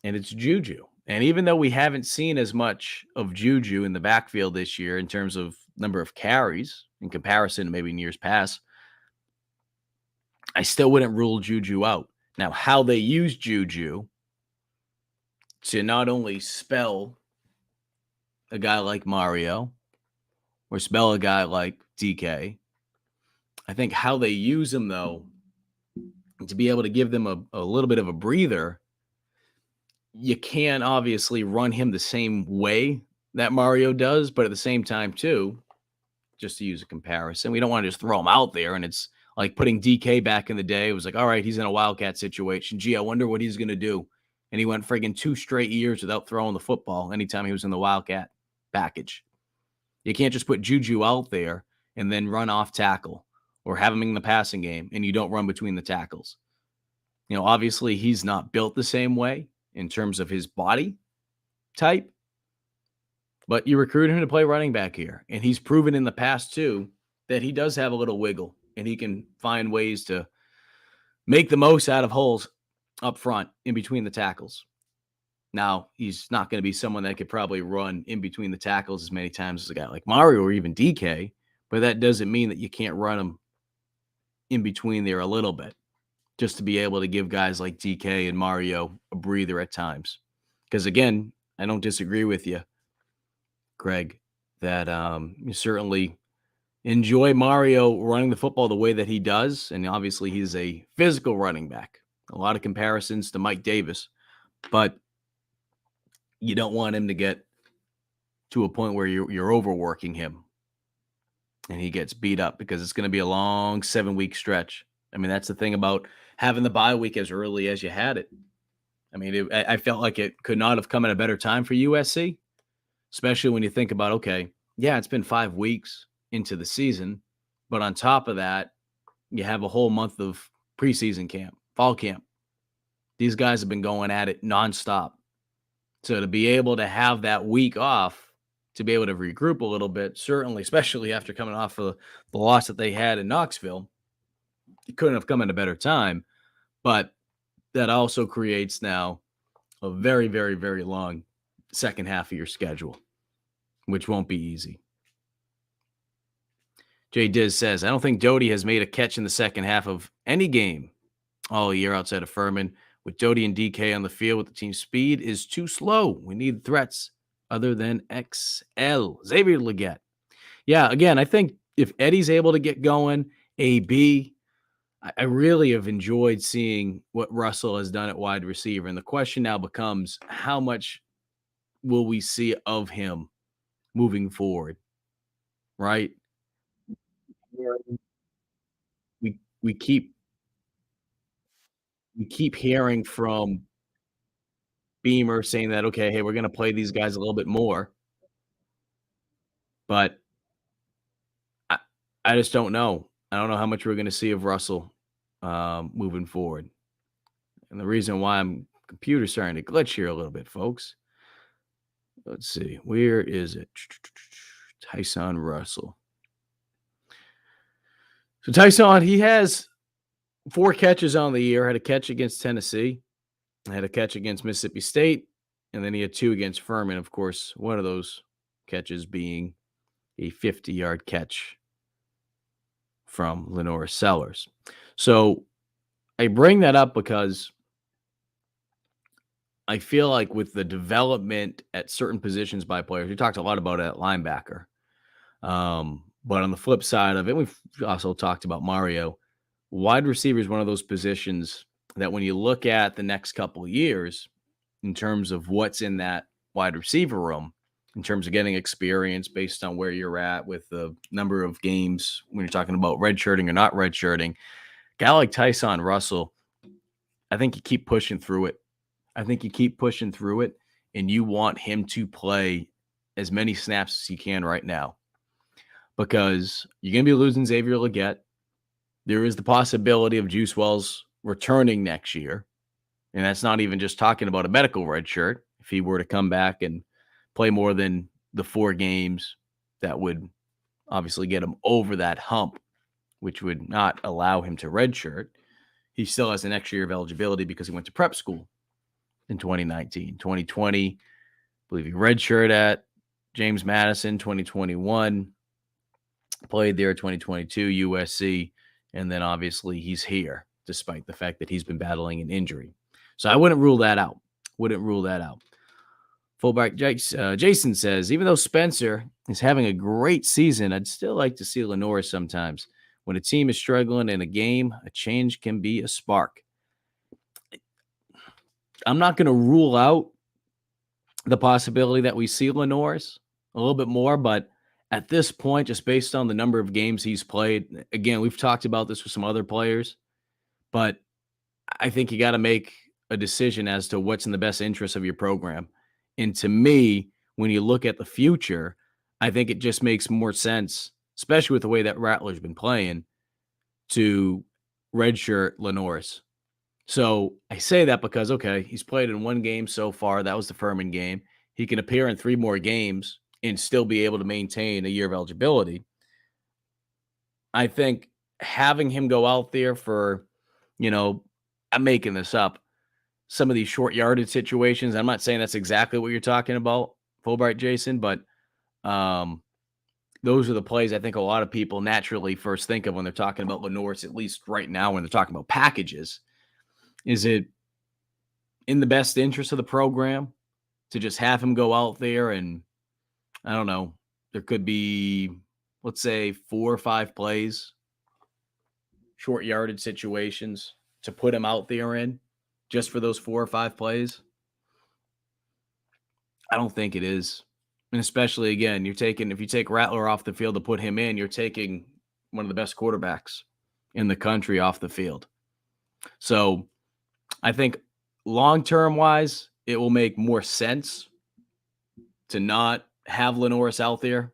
and it's Juju. And even though we haven't seen as much of Juju in the backfield this year in terms of number of carries in comparison to maybe in years past, I still wouldn't rule Juju out. Now, how they use Juju to not only spell a guy like Mario or spell a guy like DK, I think how they use him, though, to be able to give them a little bit of a breather, you can't obviously run him the same way that Mario does, but at the same time, too, just to use a comparison, we don't want to just throw him out there. And it's like putting DK back in the day. It was like, all right, he's in a Wildcat situation. Gee, I wonder what he's going to do. And he went friggin' 2 straight years without throwing the football anytime he was in the Wildcat package. You can't just put Juju out there and then run off tackle or have him in the passing game and you don't run between the tackles. You know, obviously he's not built the same way in terms of his body type, but you recruited him to play running back here. And he's proven in the past, too, that he does have a little wiggle and he can find ways to make the most out of holes up front in between the tackles. Now, he's not going to be someone that could probably run in between the tackles as many times as a guy like Mario or even DK, but that doesn't mean that you can't run him in between there a little bit just to be able to give guys like DK and Mario a breather at times. Because, again, I don't disagree with you, Greg, that you certainly enjoy Mario running the football the way that he does. And obviously he's a physical running back. A lot of comparisons to Mike Davis. But you don't want him to get to a point where you're overworking him and he gets beat up because it's going to be a long 7-week stretch. I mean, that's the thing about having the bye week as early as you had it. I mean, I felt like it could not have come at a better time for USC, especially when you think about, okay, yeah, it's been 5 weeks into the season, but on top of that, you have a whole month of preseason camp, fall camp. These guys have been going at it nonstop. So to be able to have that week off, to be able to regroup a little bit, certainly, especially after coming off of the loss that they had in Knoxville, it couldn't have come at a better time. But that also creates now a very, very, very long second half of your schedule, which won't be easy. Jay Diz says, I don't think Doty has made a catch in the second half of any game all year outside of Furman. With Doty and DK on the field with the team's speed is too slow. We need threats other than XL. Xavier Leggett. Yeah, again, I think if Eddie's able to get going, AB, I really have enjoyed seeing what Russell has done at wide receiver. And the question now becomes, how much will we see of him moving forward? Right? We keep hearing from Beamer saying that, okay, hey, we're going to play these guys a little bit more. But I just don't know. I don't know how much we're going to see of Russell moving forward. And the reason why I'm computer's starting to glitch here a little bit, folks. Let's see. Where is it? Tyson Russell. So Tyson, he has 4 catches on the year. Had a catch against Tennessee. Had a catch against Mississippi State. And then he had 2 against Furman. Of course, one of those catches being a 50-yard catch from Lenora Sellers. So I bring that up because I feel like with the development at certain positions by players, we talked a lot about it at linebacker. But on the flip side of it, we've also talked about Mario. Wide receiver is one of those positions that when you look at the next couple of years, in terms of what's in that wide receiver room, in terms of getting experience based on where you're at with the number of games when you're talking about redshirting or not redshirting, a guy like Tyson Russell, I think you keep pushing through it. I think you keep pushing through it, and you want him to play as many snaps as he can right now, because you're going to be losing Xavier Legette. There is the possibility of Juice Wells returning next year, and that's not even just talking about a medical red shirt. If he were to come back and play more than the 4 games, that would obviously get him over that hump, which would not allow him to redshirt. He still has an extra year of eligibility because he went to prep school in 2019. 2020, I believe he redshirt at James Madison. 2021, played there. 2022, USC. And then obviously he's here, despite the fact that he's been battling an injury. So I wouldn't rule that out. Fullback Jason says, even though Spencer is having a great season, I'd still like to see Lenore sometimes. When a team is struggling in a game, a change can be a spark. I'm not going to rule out the possibility that we see Lenore's a little bit more, but at this point, just based on the number of games he's played, again, we've talked about this with some other players, but I think you got to make a decision as to what's in the best interest of your program. And to me, when you look at the future, I think it just makes more sense, especially with the way that Rattler's been playing, to redshirt Lenore's. So I say that because, okay, he's played in 1 game so far. That was the Furman game. He can appear in 3 more games and still be able to maintain a year of eligibility. I think having him go out there for, I'm making this up, some of these short yardage situations. I'm not saying that's exactly what you're talking about, Fulbright Jason, but those are the plays I think a lot of people naturally first think of when they're talking about Lenore's, at least right now when they're talking about packages. Is it in the best interest of the program to just have him go out there and, I don't know, there could be, let's say, 4 or 5 plays, short yardage situations to put him out there in just for those 4 or 5 plays? I don't think it is. And especially, again, if you take Rattler off the field to put him in, you're taking one of the best quarterbacks in the country off the field. So I think long-term wise, it will make more sense to not have Lenore's out there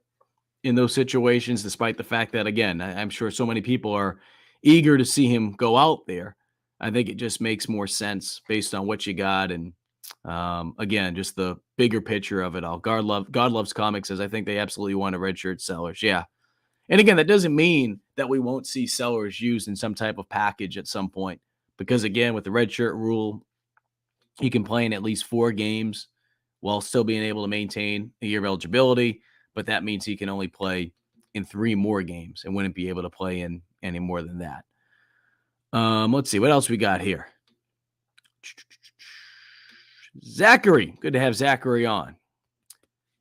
in those situations, despite the fact that, again, I'm sure so many people are eager to see him go out there. I think it just makes more sense based on what you got. And again, just the bigger picture of it all. God Loves Comics says, I think they absolutely want a redshirt Sellers. Yeah. And again, that doesn't mean that we won't see Sellers used in some type of package at some point. Because again, with the redshirt rule, he can play in at least 4 games while still being able to maintain a year of eligibility. But that means he can only play in 3 more games and wouldn't be able to play in any more than that. Let's see what else we got here. Zachary, good to have Zachary on.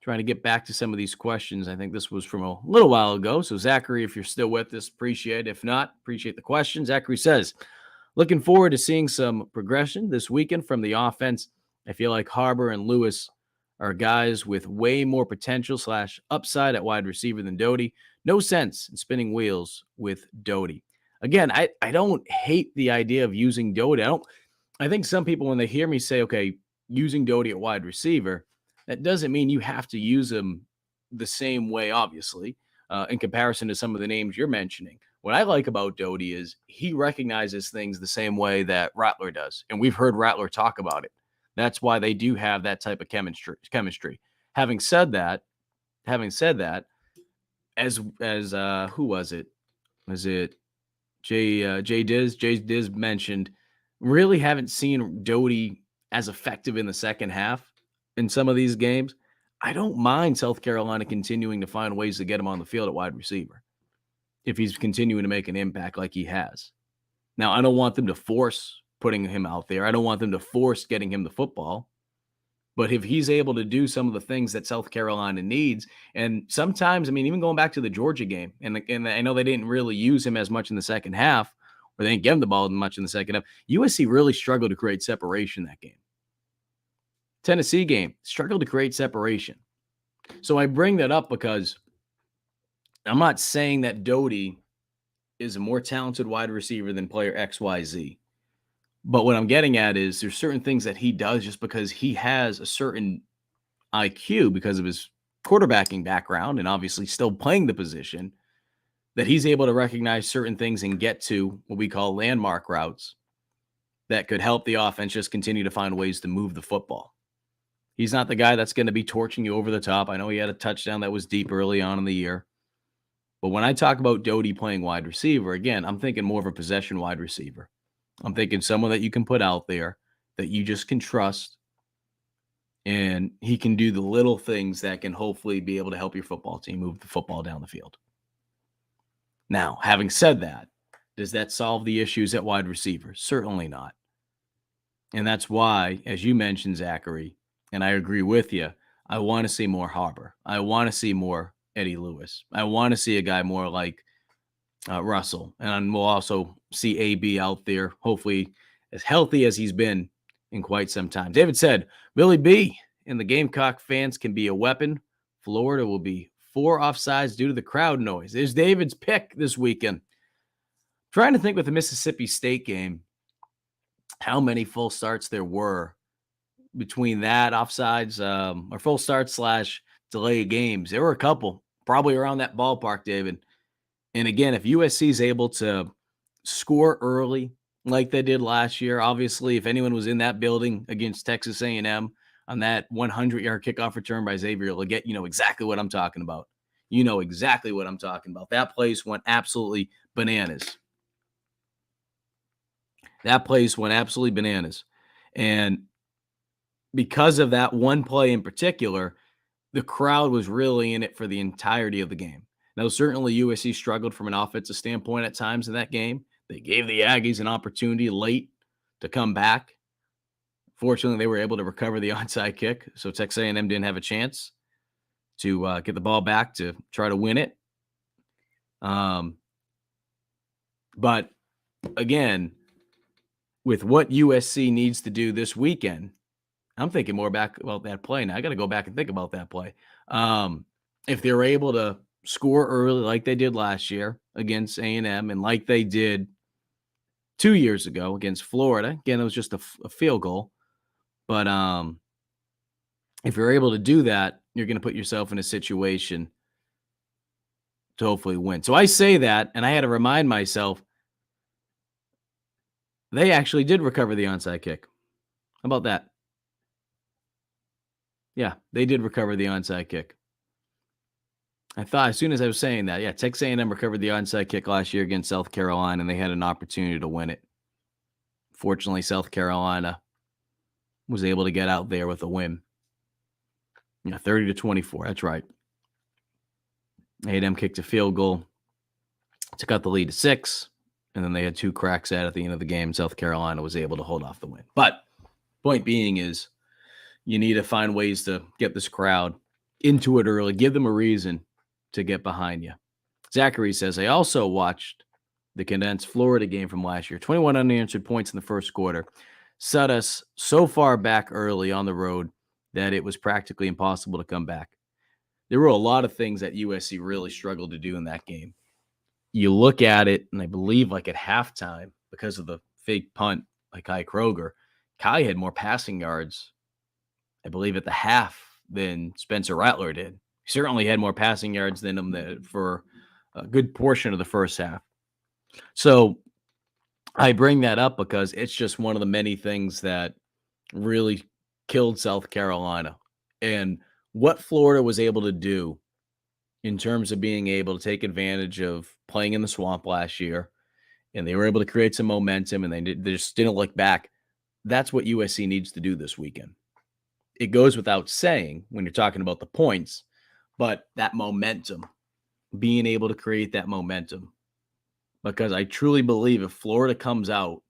Trying to get back to some of these questions. I think this was from a little while ago. So Zachary, if you're still with us, appreciate it. If not, appreciate the question. Zachary says, looking forward to seeing some progression this weekend from the offense. I feel like Harbor and Lewis are guys with way more potential / upside at wide receiver than Doty. No sense in spinning wheels with Doty. Again, I don't hate the idea of using Doty. I think some people, when they hear me say, okay, using Doty at wide receiver, that doesn't mean you have to use him the same way, obviously, in comparison to some of the names you're mentioning. What I like about Doty is he recognizes things the same way that Rattler does. And we've heard Rattler talk about it. That's why they do have that type of chemistry. Having said that, as who was it? Was it Jay Diz? Jay Diz mentioned, really haven't seen Doty as effective in the second half in some of these games. I don't mind South Carolina continuing to find ways to get him on the field at wide receiver if he's continuing to make an impact like he has. Now, I don't want them to force putting him out there. I don't want them to force getting him the football. But if he's able to do some of the things that South Carolina needs, and sometimes, I mean, even going back to the Georgia game, and I know they didn't really use him as much in the second half, or they didn't give him the ball much in the second half. USC really struggled to create separation that game. Tennessee game, struggled to create separation. So I bring that up because I'm not saying that Doty is a more talented wide receiver than player XYZ. But what I'm getting at is there's certain things that he does just because he has a certain IQ because of his quarterbacking background and obviously still playing the position, that he's able to recognize certain things and get to what we call landmark routes that could help the offense just continue to find ways to move the football. He's not the guy that's going to be torching you over the top. I know he had a touchdown that was deep early on in the year. But when I talk about Doty playing wide receiver, again, I'm thinking more of a possession wide receiver. I'm thinking someone that you can put out there that you just can trust, and he can do the little things that can hopefully be able to help your football team move the football down the field. Now, having said that, does that solve the issues at wide receiver? Certainly not. And that's why, as you mentioned, Zachary, and I agree with you, I want to see more Harbor. I want to see more Eddie Lewis. I want to see a guy more like Russell. And we'll also see AB out there, hopefully as healthy as he's been in quite some time. David said, Billy B and the Gamecock fans can be a weapon. Florida will be 4 offsides due to the crowd noise. There's David's pick this weekend. Trying to think with the Mississippi State game, how many full starts there were between that offsides or full starts / delay games. There were a couple, probably around that ballpark, David. And again, if USC is able to score early like they did last year, obviously, if anyone was in that building against Texas A&M on that 100-yard kickoff return by Xavier Leggett, you know exactly what I'm talking about. You know exactly what I'm talking about. That place went absolutely bananas. That place went absolutely bananas. And because of that one play in particular, the crowd was really in it for the entirety of the game. Now, certainly USC struggled from an offensive standpoint at times in that game. They gave the Aggies an opportunity late to come back. Fortunately, they were able to recover the onside kick, so Texas A&M didn't have a chance to get the ball back to try to win it. But again, with what USC needs to do this weekend, I'm thinking more back about that play. Now I got to go back and think about that play. If they're able to score early like they did last year against A&M and like they did 2 years ago against Florida, again, it was just a field goal. But if you're able to do that, you're going to put yourself in a situation to hopefully win. So I say that, and I had to remind myself, they actually did recover the onside kick. How about that? Yeah, they did recover the onside kick. I thought as soon as I was saying that, yeah, Texas A&M recovered the onside kick last year against South Carolina, and they had an opportunity to win it. Fortunately, South Carolina was able to get out there with a win. Yeah, 30-24. That's right. A&M kicked a field goal to cut the lead to 6, and then they had 2 cracks at the end of the game. South Carolina was able to hold off the win. But point being is you need to find ways to get this crowd into it early, give them a reason to get behind you. Zachary says, I also watched the condensed Florida game from last year. 21 unanswered points in the first quarter. Set us so far back early on the road that it was practically impossible to come back. There were a lot of things that USC really struggled to do in that game. You look at it, and I believe like at halftime, because of the fake punt by Kai Kroger, Kai had more passing yards, I believe, at the half than Spencer Rattler did. He certainly had more passing yards than him for a good portion of the first half. So I bring that up because it's just one of the many things that really killed South Carolina. And what Florida was able to do in terms of being able to take advantage of playing in the swamp last year, and they were able to create some momentum, and they just didn't look back. That's what USC needs to do this weekend. It goes without saying when you're talking about the points, but that momentum, being able to create that momentum, because I truly believe if Florida comes out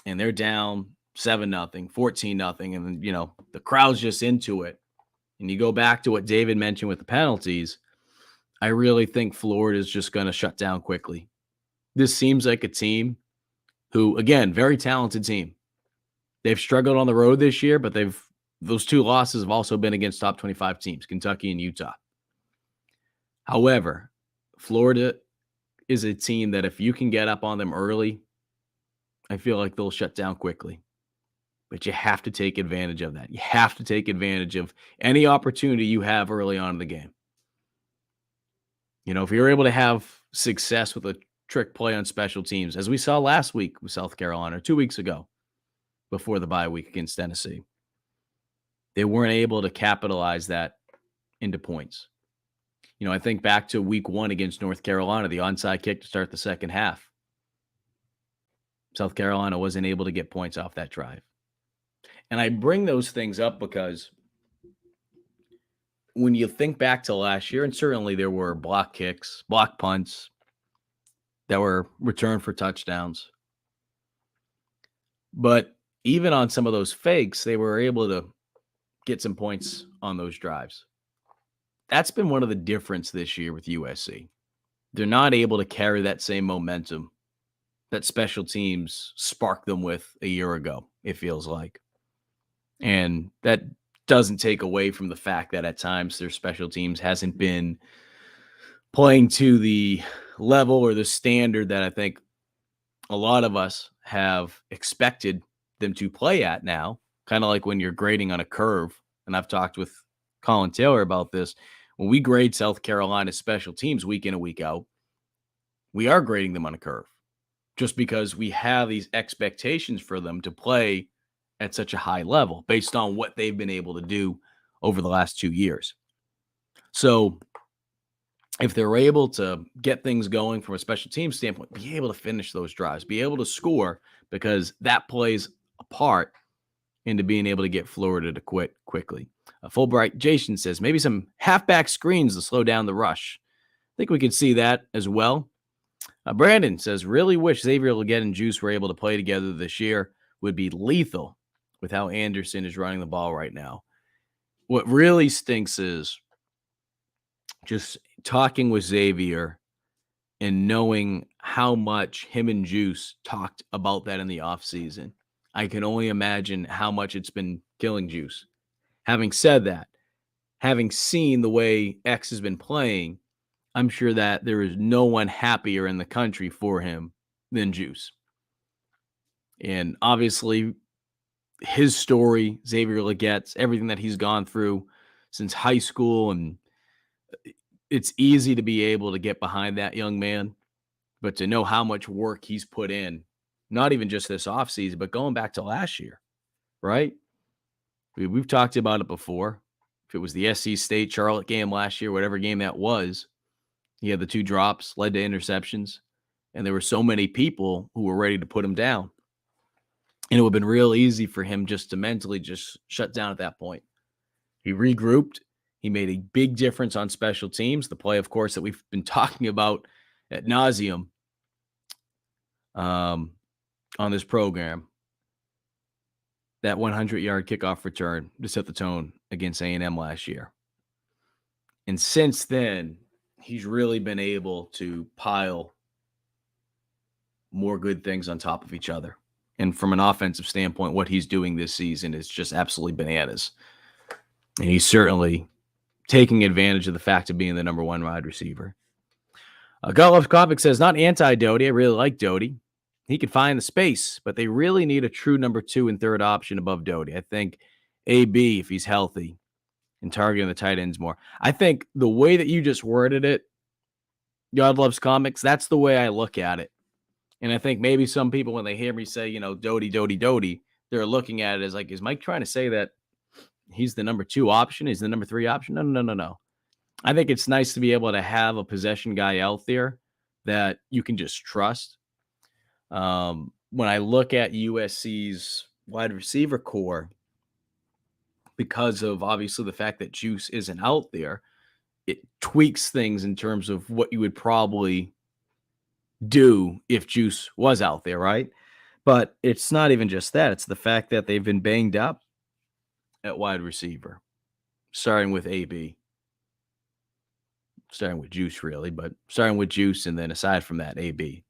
and they're down 7-0, 14-0, and you know the crowd's just into it, and you go back to what David mentioned with the penalties, I really think Florida is just going to shut down quickly. This seems like a team who, again, very talented team. They've struggled on the road this year, but those 2 losses have also been against top 25 teams, Kentucky and Utah. However, Florida is a team that if you can get up on them early, I feel like they'll shut down quickly. But you have to take advantage of that. You have to take advantage of any opportunity you have early on in the game. If you're able to have success with a trick play on special teams, as we saw last week with South Carolina, 2 weeks ago, before the bye week against Tennessee, they weren't able to capitalize that into points. I think back to week 1 against North Carolina, the onside kick to start the second half. South Carolina wasn't able to get points off that drive. And I bring those things up because when you think back to last year, and certainly there were block kicks, block punts that were returned for touchdowns. But even on some of those fakes, they were able to get some points on those drives. That's been one of the difference this year with USC. They're not able to carry that same momentum that special teams sparked them with a year ago, it feels like. And that doesn't take away from the fact that at times their special teams hasn't been playing to the level or the standard that I think a lot of us have expected them to play at now. Kind of like when you're grading on a curve. And I've talked with Colin Taylor about this. When we grade South Carolina special teams week in and week out, we are grading them on a curve just because we have these expectations for them to play at such a high level based on what they've been able to do over the last 2 years. So if they're able to get things going from a special team standpoint, be able to finish those drives, be able to score, because that plays a part into being able to get Florida to quit quickly. Fulbright Jason says maybe some halfback screens to slow down the rush. I think we could see that as well. Brandon says, really wish Xavier Luedecke and Juice were able to play together this year. Would be lethal with how Anderson is running the ball right now. What really stinks is just talking with Xavier and knowing how much him and Juice talked about that in the offseason. I can only imagine how much it's been killing Juice. Having said that, having seen the way X has been playing, I'm sure that there is no one happier in the country for him than Juice. And obviously, his story, Xavier Luedecke's, everything that he's gone through since high school, and it's easy to be able to get behind that young man, but to know how much work he's put in, not even just this offseason, but going back to last year, right? We've talked about it before. If it was the SC State Charlotte game last year, whatever game that was, he had the 2 drops, led to interceptions, and there were so many people who were ready to put him down. And it would have been real easy for him just to mentally just shut down at that point. He regrouped. He made a big difference on special teams. The play, of course, that we've been talking about ad nauseum on this program. That 100-yard kickoff return to set the tone against A&M last year. And since then, he's really been able to pile more good things on top of each other. And from an offensive standpoint, what he's doing this season is just absolutely bananas. And he's certainly taking advantage of the fact of being the number 1 wide receiver. God Loves Comic says, not anti-Doty. I really like Doty. He could find the space, but they really need a true number 2 and 3rd option above Doty. I think AB, if he's healthy, and targeting the tight ends more. I think the way that you just worded it, God Loves Comics, that's the way I look at it. And I think maybe some people, when they hear me say, Doty, they're looking at it as like, is Mike trying to say that he's the number 2 option? He's the number 3 option? No. I think it's nice to be able to have a possession guy out there that you can just trust. When I look at USC's wide receiver core, because of obviously the fact that Juice isn't out there, it tweaks things in terms of what you would probably do if Juice was out there, right? But it's not even just that. It's the fact that they've been banged up at wide receiver, starting with AB. Starting with Juice, really, but starting with Juice, and then aside from that, AB.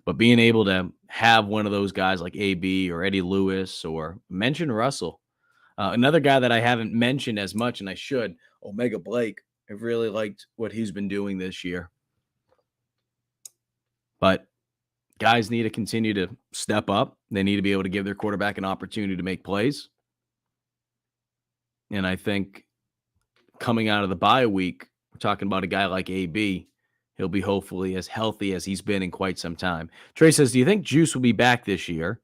But being able to have one of those guys like AB or Eddie Lewis, or mention Russell. Another guy that I haven't mentioned as much, and I should, Omega Blake. I've really liked what he's been doing this year. But guys need to continue to step up. They need to be able to give their quarterback an opportunity to make plays. And I think coming out of the bye week, we're talking about a guy like AB. He'll be hopefully as healthy as he's been in quite some time. Trey says, do you think Juice will be back this year?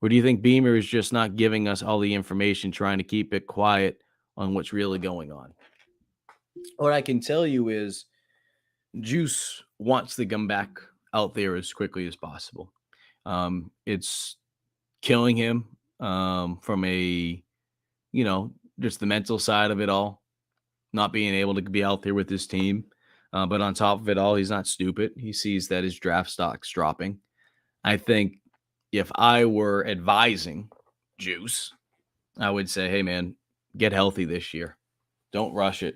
Or do you think Beamer is just not giving us all the information, trying to keep it quiet on what's really going on? What I can tell you is Juice wants to come back out there as quickly as possible. It's killing him from a, just the mental side of it all, not being able to be out there with his team. But on top of it all, he's not stupid. He sees that his draft stock's dropping. I think if I were advising Juice, I would say, hey, man, get healthy this year. Don't rush it.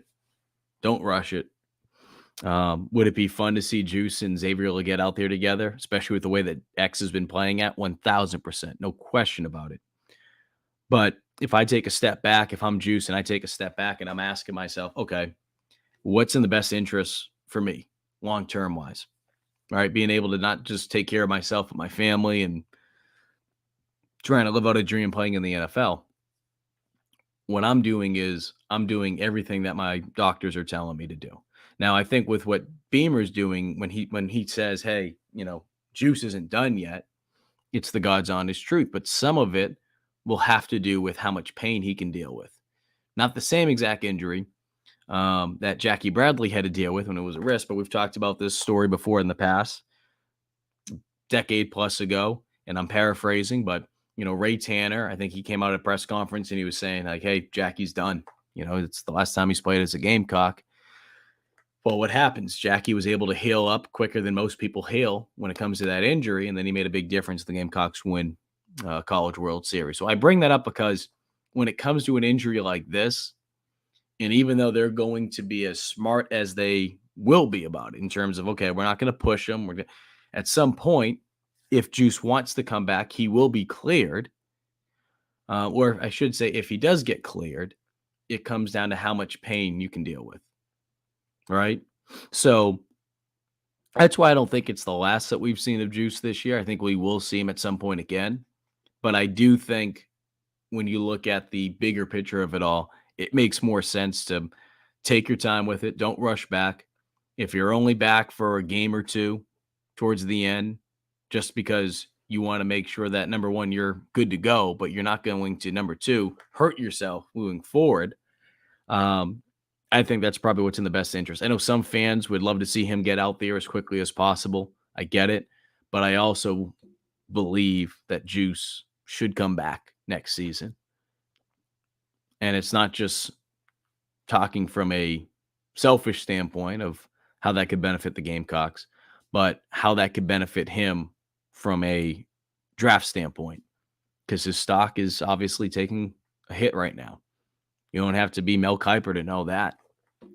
Don't rush it. Would it be fun to see Juice and Xavier get out there together, especially with the way that X has been playing at 1,000%? No question about it. But if I take a step back, if I'm Juice and I take a step back and I'm asking myself, okay, what's in the best interest for me long-term wise? All right, being able to not just take care of myself and my family and trying to live out a dream playing in the NFL. What I'm doing is I'm doing everything that my doctors are telling me to do. Now, I think with what Beamer's doing when he says, hey, Juice isn't done yet, it's the God's honest truth. But some of it will have to do with how much pain he can deal with. Not the same exact injury that Jackie Bradley had to deal with when it was a wrist, but we've talked about this story before in the past, decade plus ago, and I'm paraphrasing, but Ray Tanner, I think he came out at a press conference and he was saying like, hey, Jackie's done. It's the last time he's played as a Gamecock. Well, what happens? Jackie was able to heal up quicker than most people heal when it comes to that injury, and then he made a big difference. The Gamecocks win College World Series. So I bring that up because when it comes to an injury like this, and even though they're going to be as smart as they will be about it in terms of, okay, we're not going to push them. At some point, if Juice wants to come back, he will be cleared. Or I should say, if he does get cleared, it comes down to how much pain you can deal with. Right? So that's why I don't think it's the last that we've seen of Juice this year. I think we will see him at some point again. But I do think when you look at the bigger picture of it all, it makes more sense to take your time with it. Don't rush back. If you're only back for a game or two towards the end, just because you want to make sure that, number one, you're good to go, but you're not going to, number two, hurt yourself moving forward. I think that's probably what's in the best interest. I know some fans would love to see him get out there as quickly as possible. I get it. But I also believe that Juice should come back next season. And it's not just talking from a selfish standpoint of how that could benefit the Gamecocks, but how that could benefit him from a draft standpoint, because his stock is obviously taking a hit right now. You don't have to be Mel Kiper to know that.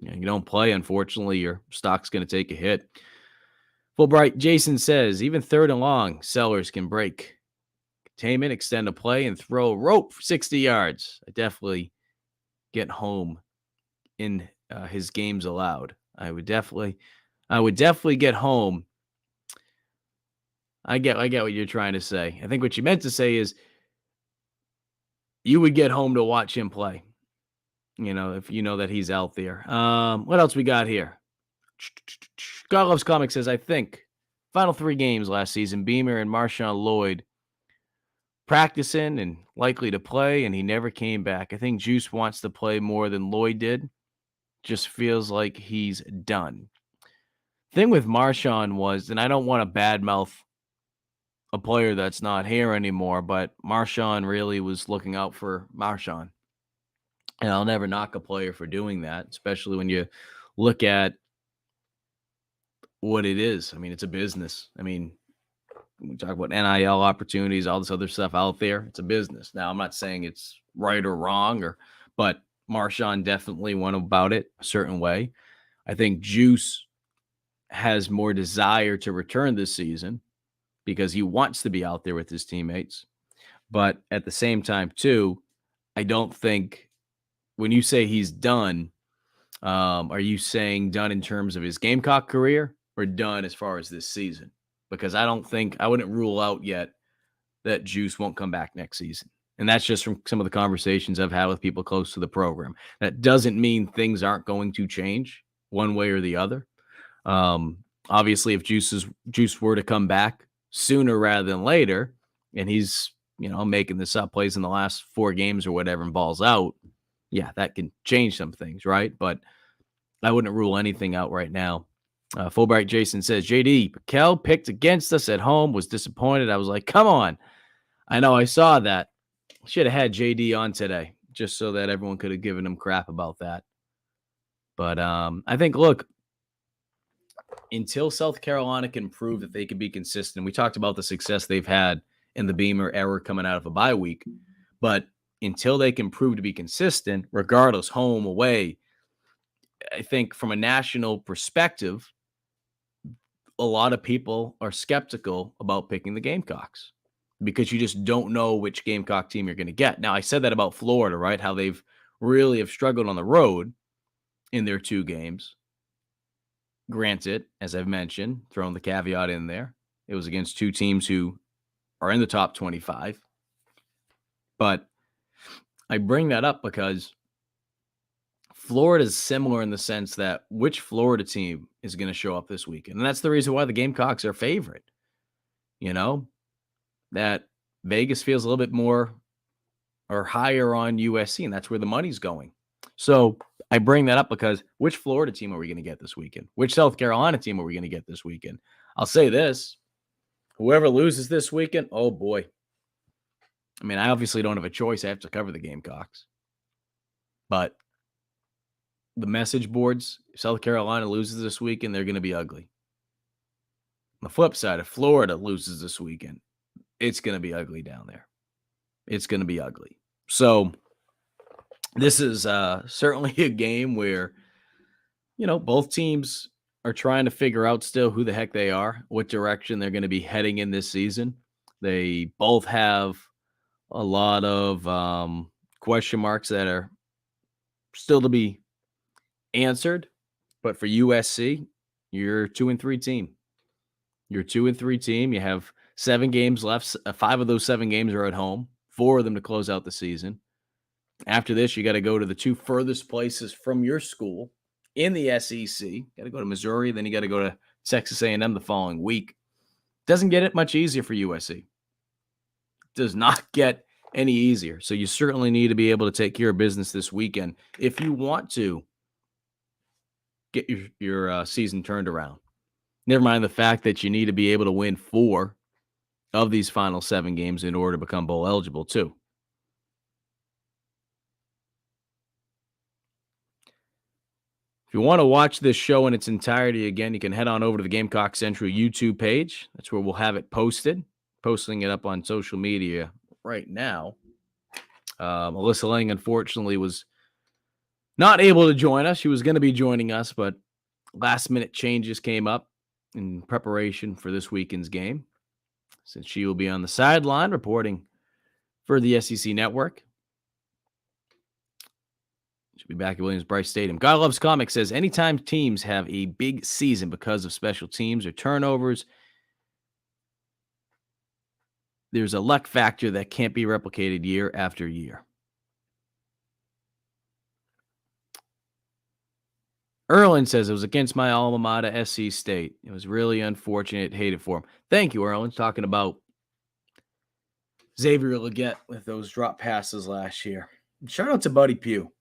You don't play, unfortunately, your stock's going to take a hit. Fulbright Jason says, even third and long, Sellers can break containment, extend a play, and throw a rope for 60 yards. I definitely get home in his games allowed. I would definitely get home. I get what you're trying to say. I think what you meant to say is you would get home to watch him play. If you know that he's out there. What else we got here? God Loves Comics says, I think final 3 games last season, Beamer and Marshawn Lloyd practicing and likely to play, and he never came back. I think Juice wants to play more than Lloyd did. Just feels like he's done. Thing with Marshawn was, and I don't want to badmouth a player that's not here anymore, but Marshawn really was looking out for Marshawn. And I'll never knock a player for doing that, especially when you look at what it is. I mean, it's a business. I mean, we talk about NIL opportunities, all this other stuff out there. It's a business. Now, I'm not saying it's right or wrong, but Marshawn definitely went about it a certain way. I think Juice has more desire to return this season because he wants to be out there with his teammates. But at the same time, too, I don't think when you say he's done, are you saying done in terms of his Gamecock career or done as far as this season? because I wouldn't rule out yet that Juice won't come back next season. And that's just from some of the conversations I've had with people close to the program. That doesn't mean things aren't going to change one way or the other. Obviously, if Juice were to come back sooner rather than later, and he's, I'm making this up, plays in the last 4 games or whatever and balls out, yeah, that can change some things, right? But I wouldn't rule anything out right now. Fulbright Jason says, JD, Kel picked against us at home, was disappointed. I was like, come on. I know, I saw that. Should have had JD on today just so that everyone could have given him crap about that. But I think, look, until South Carolina can prove that they can be consistent, we talked about the success they've had in the Beamer era coming out of a bye week. But until they can prove to be consistent, regardless, home, away, I think from a national perspective, a lot of people are skeptical about picking the Gamecocks because you just don't know which Gamecock team you're going to get. Now, I said that about Florida, right? How they've really have struggled on the road in their 2 games. Granted, as I've mentioned, throwing the caveat in there, it was against 2 teams who are in the top 25. But I bring that up because Florida is similar in the sense that which Florida team is going to show up this weekend? And that's the reason why the Gamecocks are favorite. That Vegas feels a little bit more or higher on USC, and that's where the money's going. So I bring that up because which Florida team are we going to get this weekend? Which South Carolina team are we going to get this weekend? I'll say this. Whoever loses this weekend, oh boy. I mean, I obviously don't have a choice. I have to cover the Gamecocks. But the message boards, if South Carolina loses this weekend, they're going to be ugly. On the flip side, if Florida loses this weekend, it's going to be ugly down there. It's going to be ugly. So this is certainly a game where, both teams are trying to figure out still who the heck they are, what direction they're going to be heading in this season. They both have a lot of question marks that are still to be answered. But for USC, you're 2-3 team. You're 2-3 team. You have 7 games left. 5 of those 7 games are at home. 4 of them to close out the season. After this, you got to go to the 2 furthest places from your school in the SEC. Got to go to Missouri, then you got to go to Texas A&M the following week. Doesn't get it much easier for USC. Does not get any easier. So you certainly need to be able to take care of business this weekend if you want to get your season turned around. Never mind the fact that you need to be able to win 4 of these final 7 games in order to become bowl eligible too. If you want to watch this show in its entirety again, you can head on over to the Gamecock Central YouTube page. That's where we'll have it posted. Posting it up on social media right now. Alyssa Lang, unfortunately, was not able to join us. She was going to be joining us, but last-minute changes came up in preparation for this weekend's game, since she will be on the sideline reporting for the SEC Network. She'll be back at Williams-Brice Stadium. God Loves Comics says, anytime teams have a big season because of special teams or turnovers, there's a luck factor that can't be replicated year after year. Erlen says, it was against my alma mater, SC State. It was really unfortunate. Hated for him. Thank you, Erlen. Talking about Xavier Luedecke with those drop passes last year. Shout out to Buddy Pugh.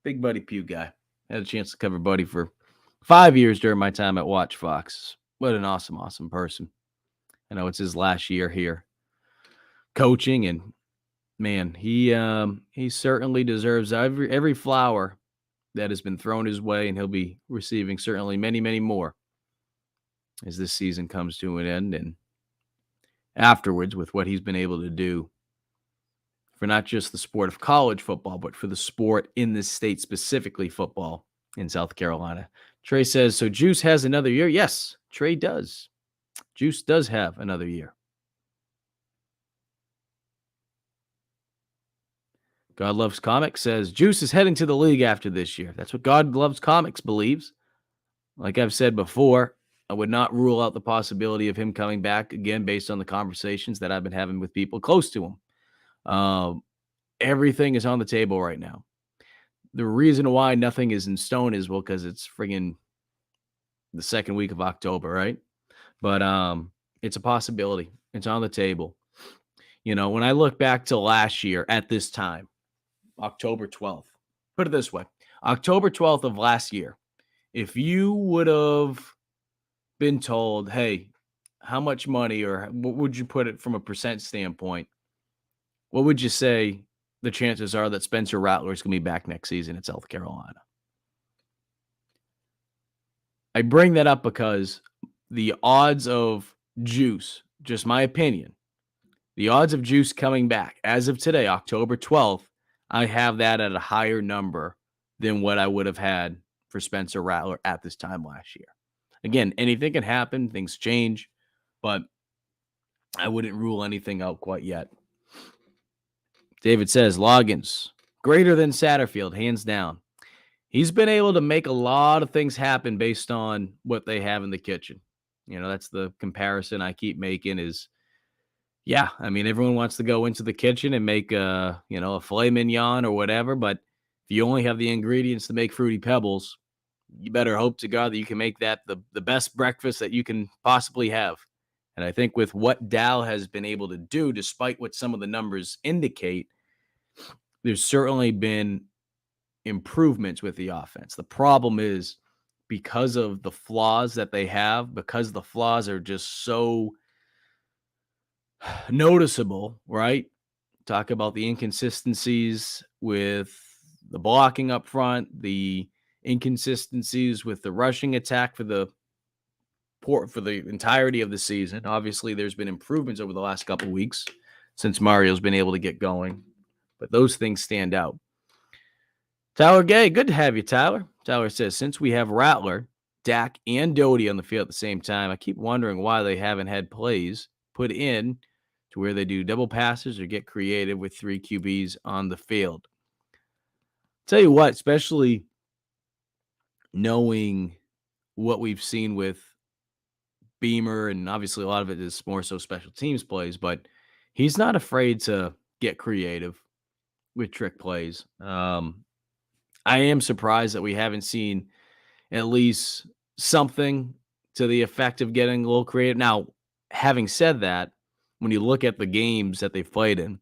Big Buddy Pugh guy. Had a chance to cover Buddy for 5 years during my time at Watch Fox. What an awesome, awesome person. I know it's his last year here coaching, and man, he certainly deserves every flower that has been thrown his way, and he'll be receiving certainly many, many more as this season comes to an end and afterwards with what he's been able to do for not just the sport of college football, but for the sport in this state, specifically football in South Carolina. Trey says, so Juice has another year? Yes, Trey does. Juice does have another year. God Loves Comics says, Juice is heading to the league after this year. That's what God Loves Comics believes. Like I've said before, I would not rule out the possibility of him coming back again based on the conversations that I've been having with people close to him. Everything is on the table right now. The reason why nothing is in stone is, well, because it's friggin' the second week of October, right? But it's a possibility. It's on the table. When I look back to last year at this time, October 12th, put it this way, October 12th of last year, if you would have been told, hey, how much money, or what would you put it from a percent standpoint? What would you say the chances are that Spencer Rattler is going to be back next season in South Carolina? I bring that up because the odds of Juice, just my opinion, the odds of Juice coming back as of today, October 12th, I have that at a higher number than what I would have had for Spencer Rattler at this time last year. Again, anything can happen, things change, but I wouldn't rule anything out quite yet. David says, Loggins, greater than Satterfield, hands down. He's been able to make a lot of things happen based on what they have in the kitchen. That's the comparison I keep making is, yeah, I mean, everyone wants to go into the kitchen and make a filet mignon or whatever, but if you only have the ingredients to make Fruity Pebbles, you better hope to God that you can make that the best breakfast that you can possibly have. And I think with what Dow has been able to do, despite what some of the numbers indicate, there's certainly been improvements with the offense. The problem is because of the flaws that they have, because the flaws are just so noticeable, right? Talk about the inconsistencies with the blocking up front, the inconsistencies with the rushing attack for the entirety of the season. Obviously, there's been improvements over the last couple of weeks since Mario's been able to get going, but those things stand out. Tyler Gay, good to have you, Tyler. Tyler says, since we have Rattler, Dak, and Doty on the field at the same time, I keep wondering why they haven't had plays put in to where they do double passes or get creative with 3 QBs on the field. Tell you what, especially knowing what we've seen with Beamer, and obviously a lot of it is more so special teams plays, but he's not afraid to get creative with trick plays. I am surprised that we haven't seen at least something to the effect of getting a little creative. Now, having said that, when you look at the games that they've played in,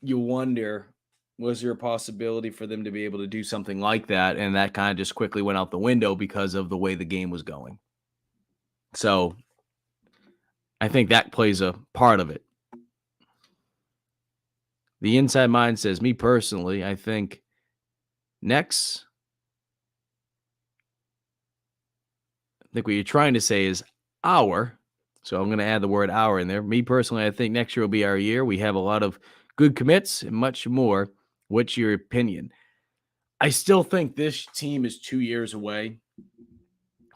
you wonder, was there a possibility for them to be able to do something like that? And that kind of just quickly went out the window because of the way the game was going. So I think that plays a part of it. The Inside Mind says, me personally, I think next, I think what you're trying to say is our. So I'm going to add the word our in there. Me personally, I think next year will be our year. We have a lot of good commits and much more. What's your opinion? I still think this team is 2 years away.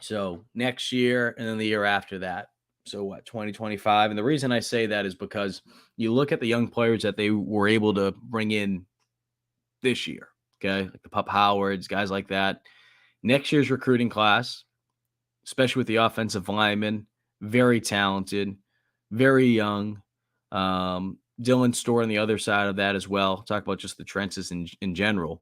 So next year and then the year after that. So what, 2025? And the reason I say that is because you look at the young players that they were able to bring in this year, okay? Like the Pup Howards, guys like that. Next year's recruiting class, especially with the offensive linemen, very talented, very young. Dylan Store on the other side of that as well. Talk about just the trenches in general.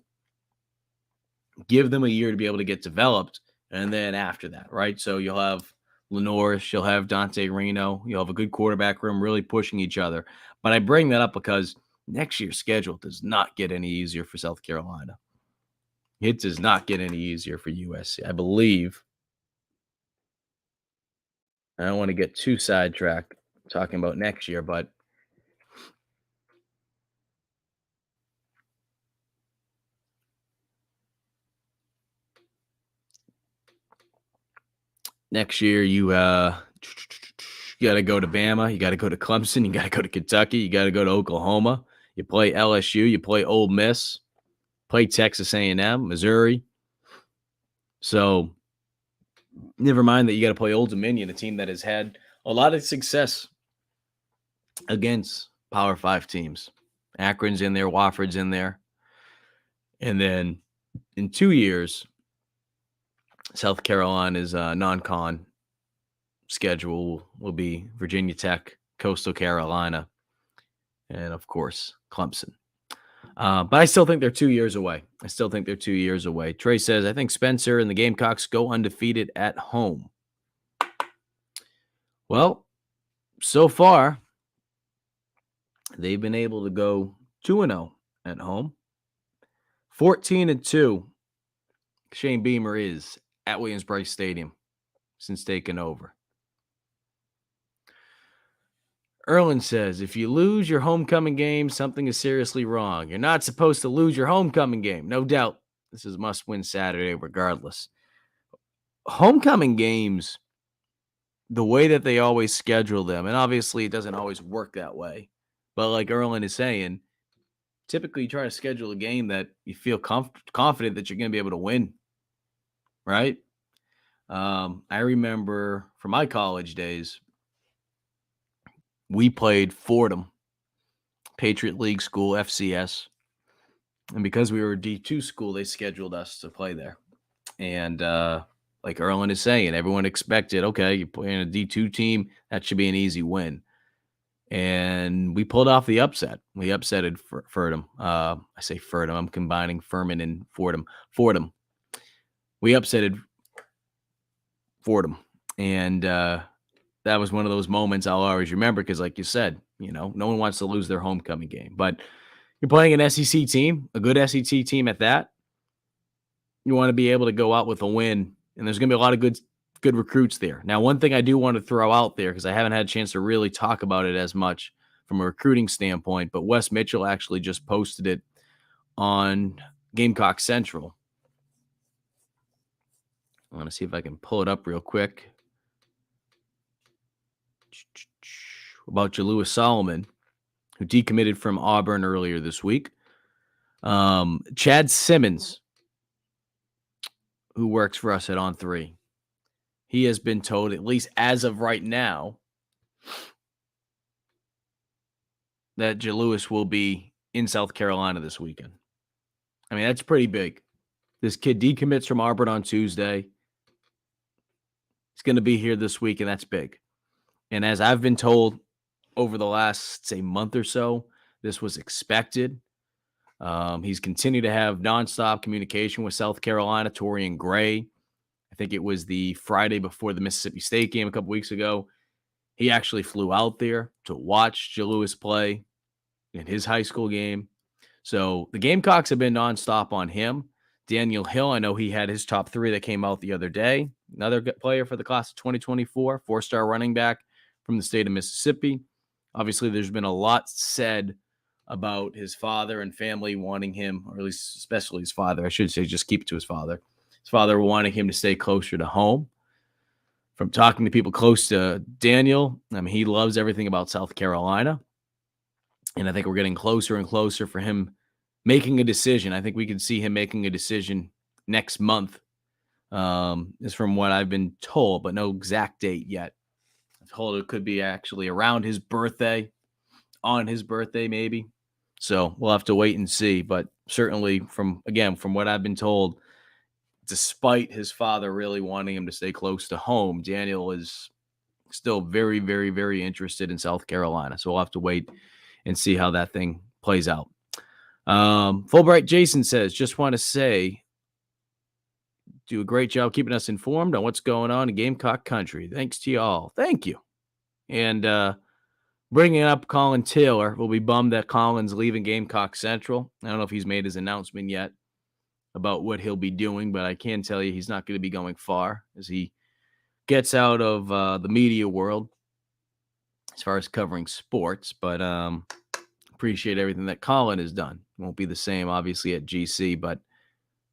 Give them a year to be able to get developed, and then after that, right? So you'll have Lenoris, you'll have Dante Reno, you'll have a good quarterback room really pushing each other. But I bring that up because next year's schedule does not get any easier for South Carolina. It does not get any easier for USC. I believe, I don't want to get too sidetracked talking about next year, but next year you got to go to Bama, you got to go to Clemson, you got to go to Kentucky, you got to go to Oklahoma. You play LSU, you play Ole Miss, play Texas A&M, Missouri. So never mind that you got to play Old Dominion, a team that has had a lot of success against Power 5 teams. Akron's in there, Wofford's in there. And then in 2 years, South Carolina's non-con schedule will be Virginia Tech, Coastal Carolina, and of course, Clemson. But I still think they're 2 years away. Trey says, I think Spencer and the Gamecocks go undefeated at home. Well, so far, they've been able to go 2-0 at home. 14-2, Shane Beamer is at Williams-Brice Stadium since taking over. Erlin says, if you lose your homecoming game, something is seriously wrong. You're not supposed to lose your homecoming game. No doubt. This is must-win Saturday regardless. Homecoming games, the way that they always schedule them, and obviously it doesn't always work that way, but like Erlin is saying, typically you try to schedule a game that you feel confident that you're going to be able to win, right? I remember from my college days, we played Fordham, Patriot League School, FCS. And because we were a D2 school, they scheduled us to play there. And like Erlin is saying, everyone expected, okay, you're playing a D2 team, that should be an easy win. And we pulled off the upset. We upsetted Fordham. I say Fordham. I'm combining Furman and Fordham. We upsetted Fordham. And that was one of those moments I'll always remember because, like you said, no one wants to lose their homecoming game. But you're playing an SEC team, a good SEC team at that. You want to be able to go out with a win, and there's going to be a lot of good recruits there. Now, one thing I do want to throw out there, because I haven't had a chance to really talk about it as much from a recruiting standpoint, but Wes Mitchell actually just posted it on Gamecock Central. I want to see if I can pull it up real quick. About Jalewis Solomon, who decommitted from Auburn earlier this week. Chad Simmons, who works for us at On3, he has been told, at least as of right now, that Jalewis will be in South Carolina this weekend. I mean, that's pretty big. This kid decommits from Auburn on Tuesday. He's going to be here this week, and that's big. And as I've been told over the last, say, month or so, this was expected. He's continued to have nonstop communication with South Carolina, Torian Gray. I think it was the Friday before the Mississippi State game a couple weeks ago. He actually flew out there to watch Jalewis play in his high school game. So the Gamecocks have been nonstop on him. Daniel Hill, I know he had his top 3 that came out the other day. Another good player for the class of 2024, 4-star running back from the state of Mississippi. Obviously, there's been a lot said about his father and family wanting him, or at least especially his father. I should say just keep it to his father. His father wanting him to stay closer to home. From talking to people close to Daniel, I mean, he loves everything about South Carolina. And I think we're getting closer and closer for him making a decision. I think we could see him making a decision next month, is from what I've been told, but no exact date yet. I'm told it could be actually around his birthday, on his birthday maybe. So we'll have to wait and see. But certainly from what I've been told, despite his father really wanting him to stay close to home, Daniel is still very, very, very interested in South Carolina. So we'll have to wait and see how that thing plays out. Fulbright Jason says, just want to say, do a great job keeping us informed on what's going on in Gamecock country. Thanks to you all. Thank you. And bringing up Colin Taylor, we'll be bummed that Colin's leaving Gamecock Central. I don't know if he's made his announcement yet about what he'll be doing, but I can tell you he's not going to be going far as he gets out of the media world as far as covering sports. But appreciate everything that Colin has done. Won't be the same, obviously, at GC, but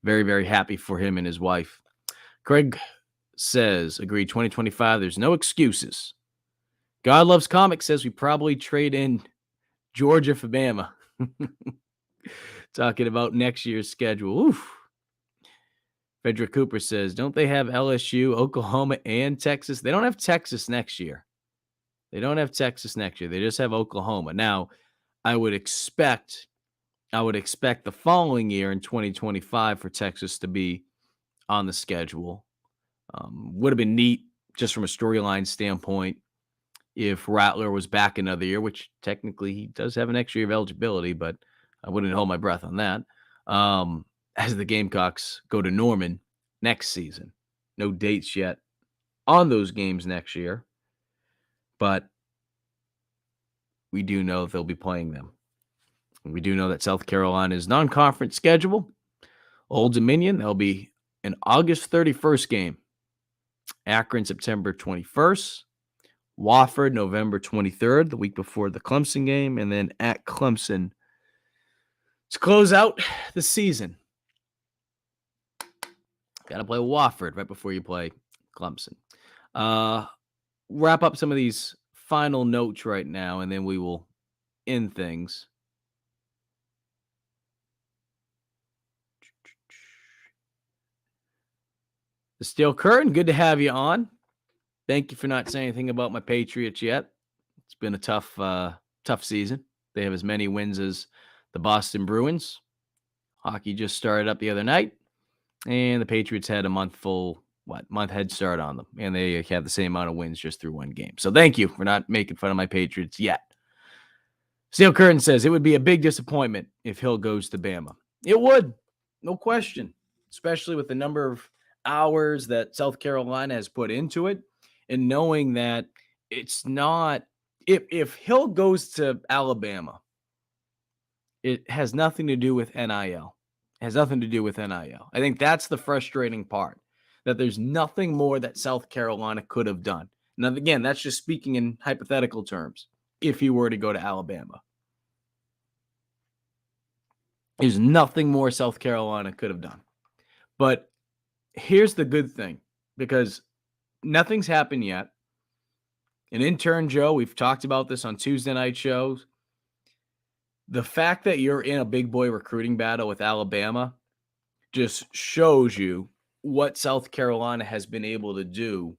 very, very happy for him and his wife. Craig says, agree, 2025, there's no excuses. God Loves Comics says we probably trade in Georgia for Bama. Talking about next year's schedule. Oof. Frederick Cooper says, don't they have LSU, Oklahoma, and Texas? They don't have Texas next year. They just have Oklahoma. Now, I would expect the following year in 2025 for Texas to be on the schedule. Would have been neat just from a storyline standpoint if Rattler was back another year, which technically he does have an extra year of eligibility, but I wouldn't hold my breath on that. As the Gamecocks go to Norman next season. No dates yet on those games next year, but we do know they'll be playing them. And we do know that South Carolina's non-conference schedule, Old Dominion, that'll be an August 31st game. Akron, September 21st. Wofford, November 23rd, the week before the Clemson game, and then at Clemson to close out the season. Got to play Wofford right before you play Clemson. Wrap up some of these final notes right now, and then we will end things. The Steel Curtain, good to have you on. Thank you for not saying anything about my Patriots yet. It's been a tough season. They have as many wins as the Boston Bruins. Hockey just started up the other night, and the Patriots had a month head start on them, and they have the same amount of wins just through one game. So thank you for not making fun of my Patriots yet. Steel Curtain says it would be a big disappointment if Hill goes to Bama. It would, no question, especially with the number of hours that South Carolina has put into it, and knowing that it's not if Hill goes to Alabama, it has nothing to do with NIL. It has nothing to do with NIL. I think that's the frustrating part, that there's nothing more that South Carolina could have done. Now, again, that's just speaking in hypothetical terms. If he were to go to Alabama, there's nothing more South Carolina could have done. But here's the good thing, because nothing's happened yet. An intern, Joe, we've talked about this on Tuesday night shows. The fact that you're in a big boy recruiting battle with Alabama just shows you what South Carolina has been able to do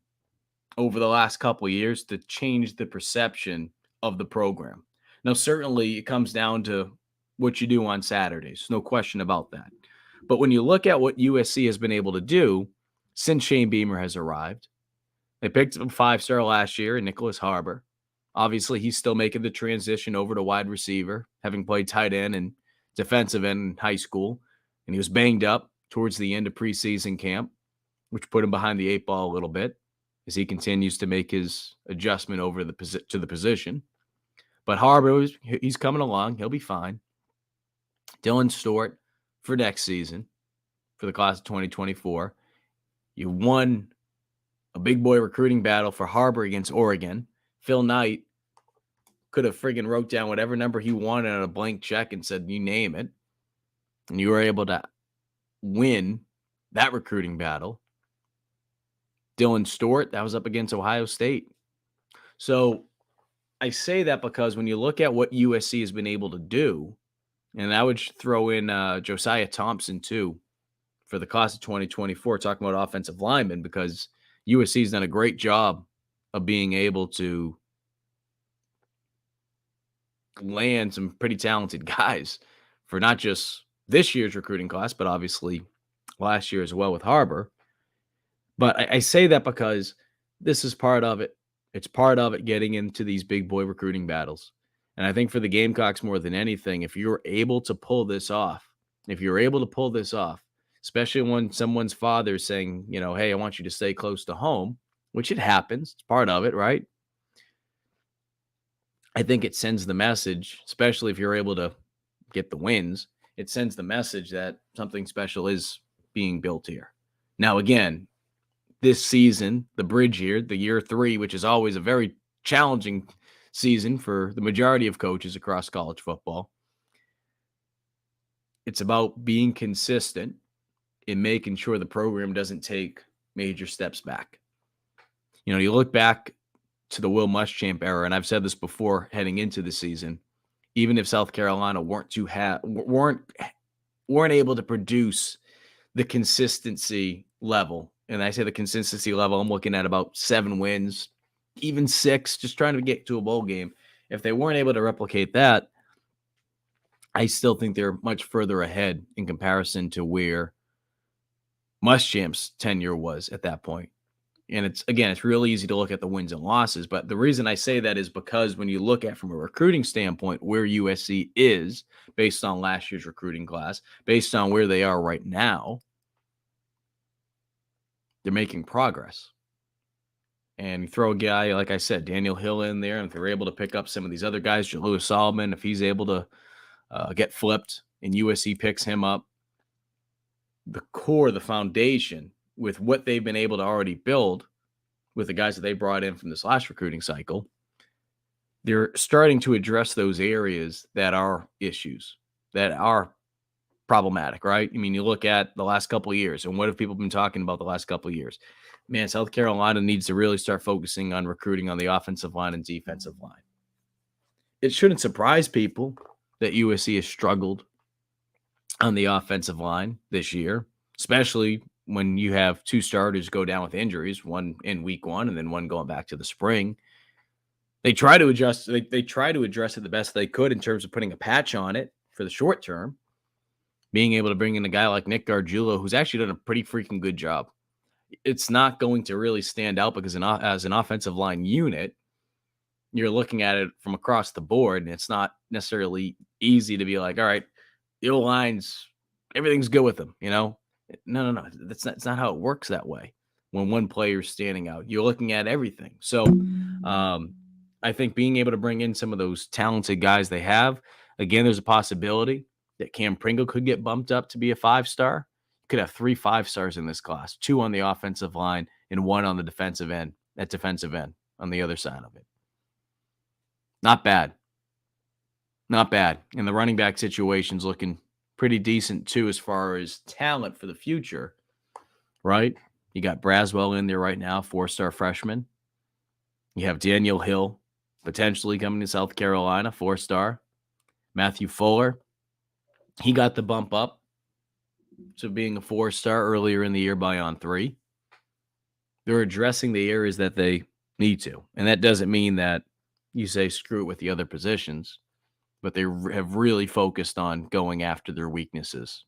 over the last couple of years to change the perception of the program. Now, certainly it comes down to what you do on Saturdays. No question about that. But when you look at what USC has been able to do since Shane Beamer has arrived, they picked up a 5-star last year in Nicholas Harbor. Obviously, he's still making the transition over to wide receiver, having played tight end and defensive end in high school. And he was banged up towards the end of preseason camp, which put him behind the 8 ball a little bit as he continues to make his adjustment over to the position. But Harbor, he's coming along. He'll be fine. Dylan Stewart for next season, for the class of 2024. You won a big boy recruiting battle for Harbor against Oregon. Phil Knight could have friggin' wrote down whatever number he wanted on a blank check and said, you name it. And you were able to win that recruiting battle. Dylan Stewart, that was up against Ohio State. So I say that because when you look at what USC has been able to do, and I would throw in Josiah Thompson too for the class of 2024, talking about offensive linemen, because USC's done a great job of being able to land some pretty talented guys for not just this year's recruiting class, but obviously last year as well with Harbor. But I say that because this is part of it. It's part of it getting into these big boy recruiting battles. And I think for the Gamecocks more than anything, if you're able to pull this off, especially when someone's father is saying, hey, I want you to stay close to home, which it happens. It's part of it, right? I think it sends the message, especially if you're able to get the wins, it sends the message that something special is being built here. Now, again, this season, the bridge year, the year 3, which is always a very challenging season for the majority of coaches across college football. It's about being consistent in making sure the program doesn't take major steps back. You look back to the Will Muschamp era, and I've said this before heading into the season, even if South Carolina weren't able to produce the consistency level, and I say the consistency level, I'm looking at about 7 wins, even 6, just trying to get to a bowl game. If they weren't able to replicate that, I still think they're much further ahead in comparison to where Muschamp's tenure was at that point. And it's real easy to look at the wins and losses. But the reason I say that is because when you look at from a recruiting standpoint where USC is based on last year's recruiting class, based on where they are right now, they're making progress. And you throw a guy, like I said, Daniel Hill in there, and if they're able to pick up some of these other guys, Jalewis Solomon, if he's able to get flipped and USC picks him up, the core, the foundation with what they've been able to already build with the guys that they brought in from this last recruiting cycle, they're starting to address those areas that are issues, that are problematic, right? I mean, you look at the last couple of years, and what have people been talking about the last couple of years? Man, South Carolina needs to really start focusing on recruiting on the offensive line and defensive line. It shouldn't surprise people that USC has struggled on the offensive line this year, especially when you have two starters go down with injuries, one in week one and then one going back to the spring. They try to adjust. They try to address it the best they could in terms of putting a patch on it for the short term, being able to bring in a guy like Nick Gargiulo, who's actually done a pretty freaking good job. It's not going to really stand out because as an offensive line unit, you're looking at it from across the board, and it's not necessarily easy to be like, all right, the O-line's, everything's good with them, No. It's not how it works that way. When one player's standing out, you're looking at everything. So I think being able to bring in some of those talented guys they have, again, there's a possibility that Cam Pringle could get bumped up to be a 5-star. You could have 3 5-stars in this class, 2 on the offensive line and 1 on the defensive end, on the other side of it. Not bad. Not bad. And the running back situation's looking pretty decent, too, as far as talent for the future, right? You got Braswell in there right now, 4-star freshman. You have Daniel Hill potentially coming to South Carolina, 4-star. Matthew Fuller, he got the bump up to being a 4-star earlier in the year by on 3. They're addressing the areas that they need to. And that doesn't mean that you say screw it with the other positions, but they have really focused on going after their weaknesses.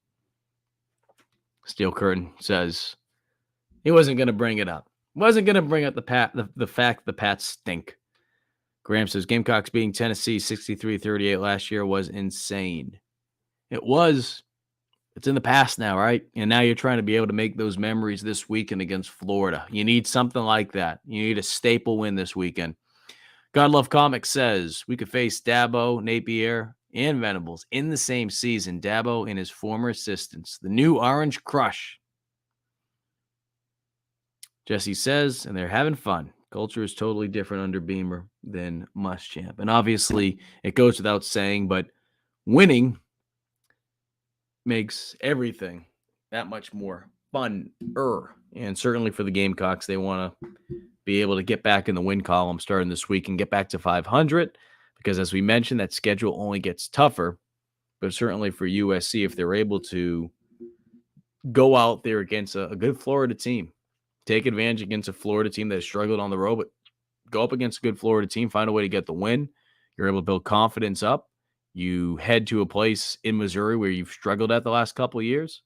Steel Curtain says he wasn't going to bring it up. Wasn't going to bring up the fact the Pats stink. Graham says Gamecocks beating Tennessee 63-38 last year was insane. It was. It's in the past now, right? And now you're trying to be able to make those memories this weekend against Florida. You need something like that. You need a staple win this weekend. God Love Comics says we could face Dabo, Napier, and Venables in the same season. Dabo and his former assistants. The new Orange Crush. Jesse says, and they're having fun. Culture is totally different under Beamer than Muschamp. And obviously, it goes without saying, but winning makes everything that much more fun-er. And certainly for the Gamecocks, they want to be able to get back in the win column starting this week and get back to 500 because, as we mentioned, that schedule only gets tougher. But certainly for USC, if they're able to go out there against a good Florida team, take advantage against a Florida team that has struggled on the road, but go up against a good Florida team, find a way to get the win, you're able to build confidence up. You head to a place in Missouri where you've struggled at the last couple of years.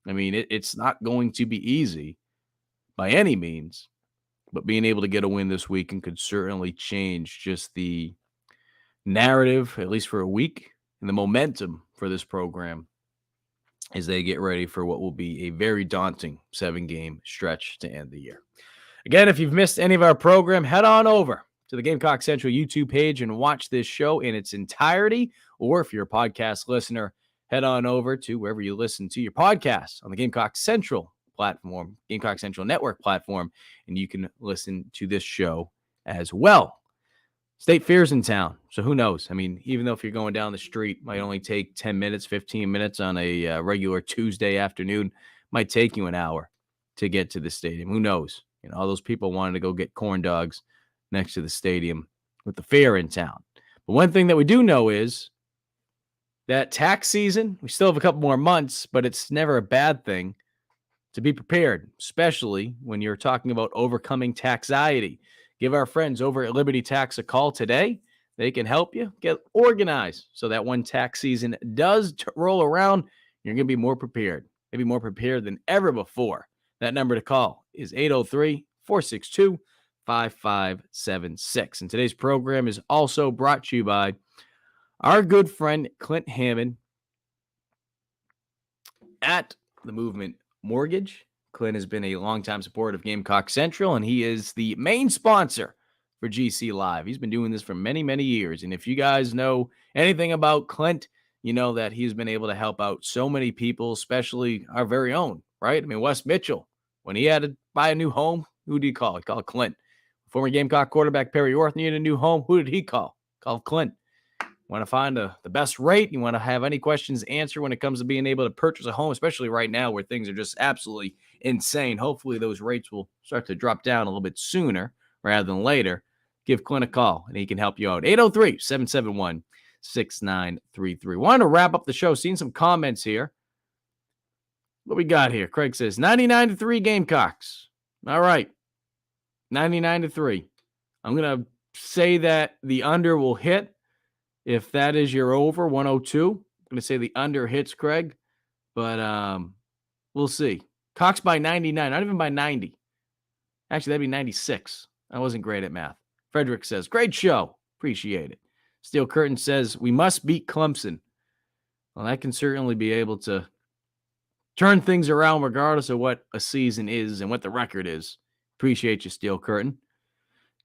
I mean, it's not going to be easy by any means, but being able to get a win this weekend could certainly change just the narrative, at least for a week, and the momentum for this program as they get ready for what will be a very daunting 7-game stretch to end the year. Again, if you've missed any of our program, head on over to the Gamecock Central YouTube page and watch this show in its entirety. Or if you're a podcast listener, head on over to wherever you listen to your podcasts on the Gamecock Central platform, Gamecock Central Network platform, and you can listen to this show as well. State Fair's in town, so who knows? I mean, even though if you're going down the street, might only take 10 minutes, 15 minutes on a regular Tuesday afternoon, might take you an hour to get to the stadium. Who knows? All those people wanted to go get corn dogs next to the stadium with the fair in town. But one thing that we do know is that tax season, we still have a couple more months, but it's never a bad thing to be prepared, especially when you're talking about overcoming taxiety. Give our friends over at Liberty Tax a call today. They can help you get organized so that when tax season does roll around, you're going to be more prepared, maybe more prepared than ever before. That number to call is 462-5576. And today's program is also brought to you by our good friend Clint Hammond at the Movement Mortgage. Clint has been a longtime supporter of Gamecock Central, and he is the main sponsor for GC Live. He's been doing this for many, many years. And if you guys know anything about Clint, you know that he's been able to help out so many people, especially our very own, right? I mean, Wes Mitchell, when he had to buy a new home, who did he call? He called Clint. Former Gamecock quarterback Perry Orth needed a new home. Who did he call? Called Clint. Want to find the best rate? You want to have any questions answered when it comes to being able to purchase a home, especially right now where things are just absolutely insane. Hopefully those rates will start to drop down a little bit sooner rather than later. Give Clint a call, and he can help you out. 803-771-6933. Wanted to wrap up the show. Seeing some comments here. What we got here? Craig says 99-3 Gamecocks. All right. 99-3. I'm going to say that the under will hit. If that is your over, 102, I'm going to say the under hits, Craig. But we'll see. Cox by 99, not even by 90. Actually, that'd be 96. I wasn't great at math. Frederick says, great show. Appreciate it. Steel Curtain says, we must beat Clemson. Well, that can certainly be able to turn things around regardless of what a season is and what the record is. Appreciate you, Steel Curtain.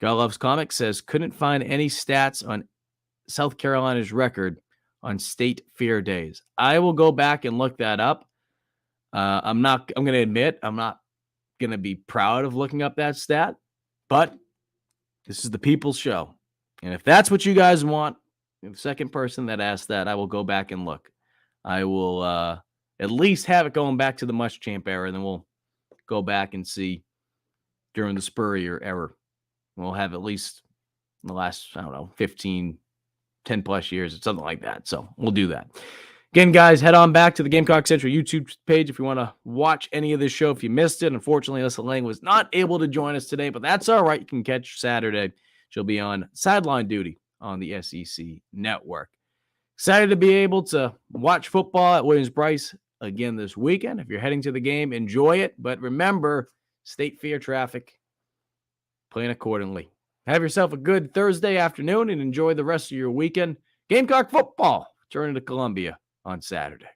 God Loves Comics says, couldn't find any stats on South Carolina's record on state fair days. I will go back and look that up. I'm going to admit, I'm not going to be proud of looking up that stat, but this is the people's show. And if that's what you guys want, the second person that asked that, I will go back and look. I will at least have it going back to the Muschamp era, and then we'll go back and see during the Spurrier era. We'll have at least in the last, 15, 10 plus years or something like that. So we'll do that. Again, guys, head on back to the Gamecock Central YouTube page if you want to watch any of this show. If you missed it, unfortunately, Alyssa Lang was not able to join us today, but that's all right. You can catch Saturday. She'll be on sideline duty on the SEC network. Excited to be able to watch football at Williams-Brice again this weekend. If you're heading to the game, enjoy it. But remember, state fair traffic, plan accordingly. Have yourself a good Thursday afternoon and enjoy the rest of your weekend. Gamecock football turning to Columbia on Saturday.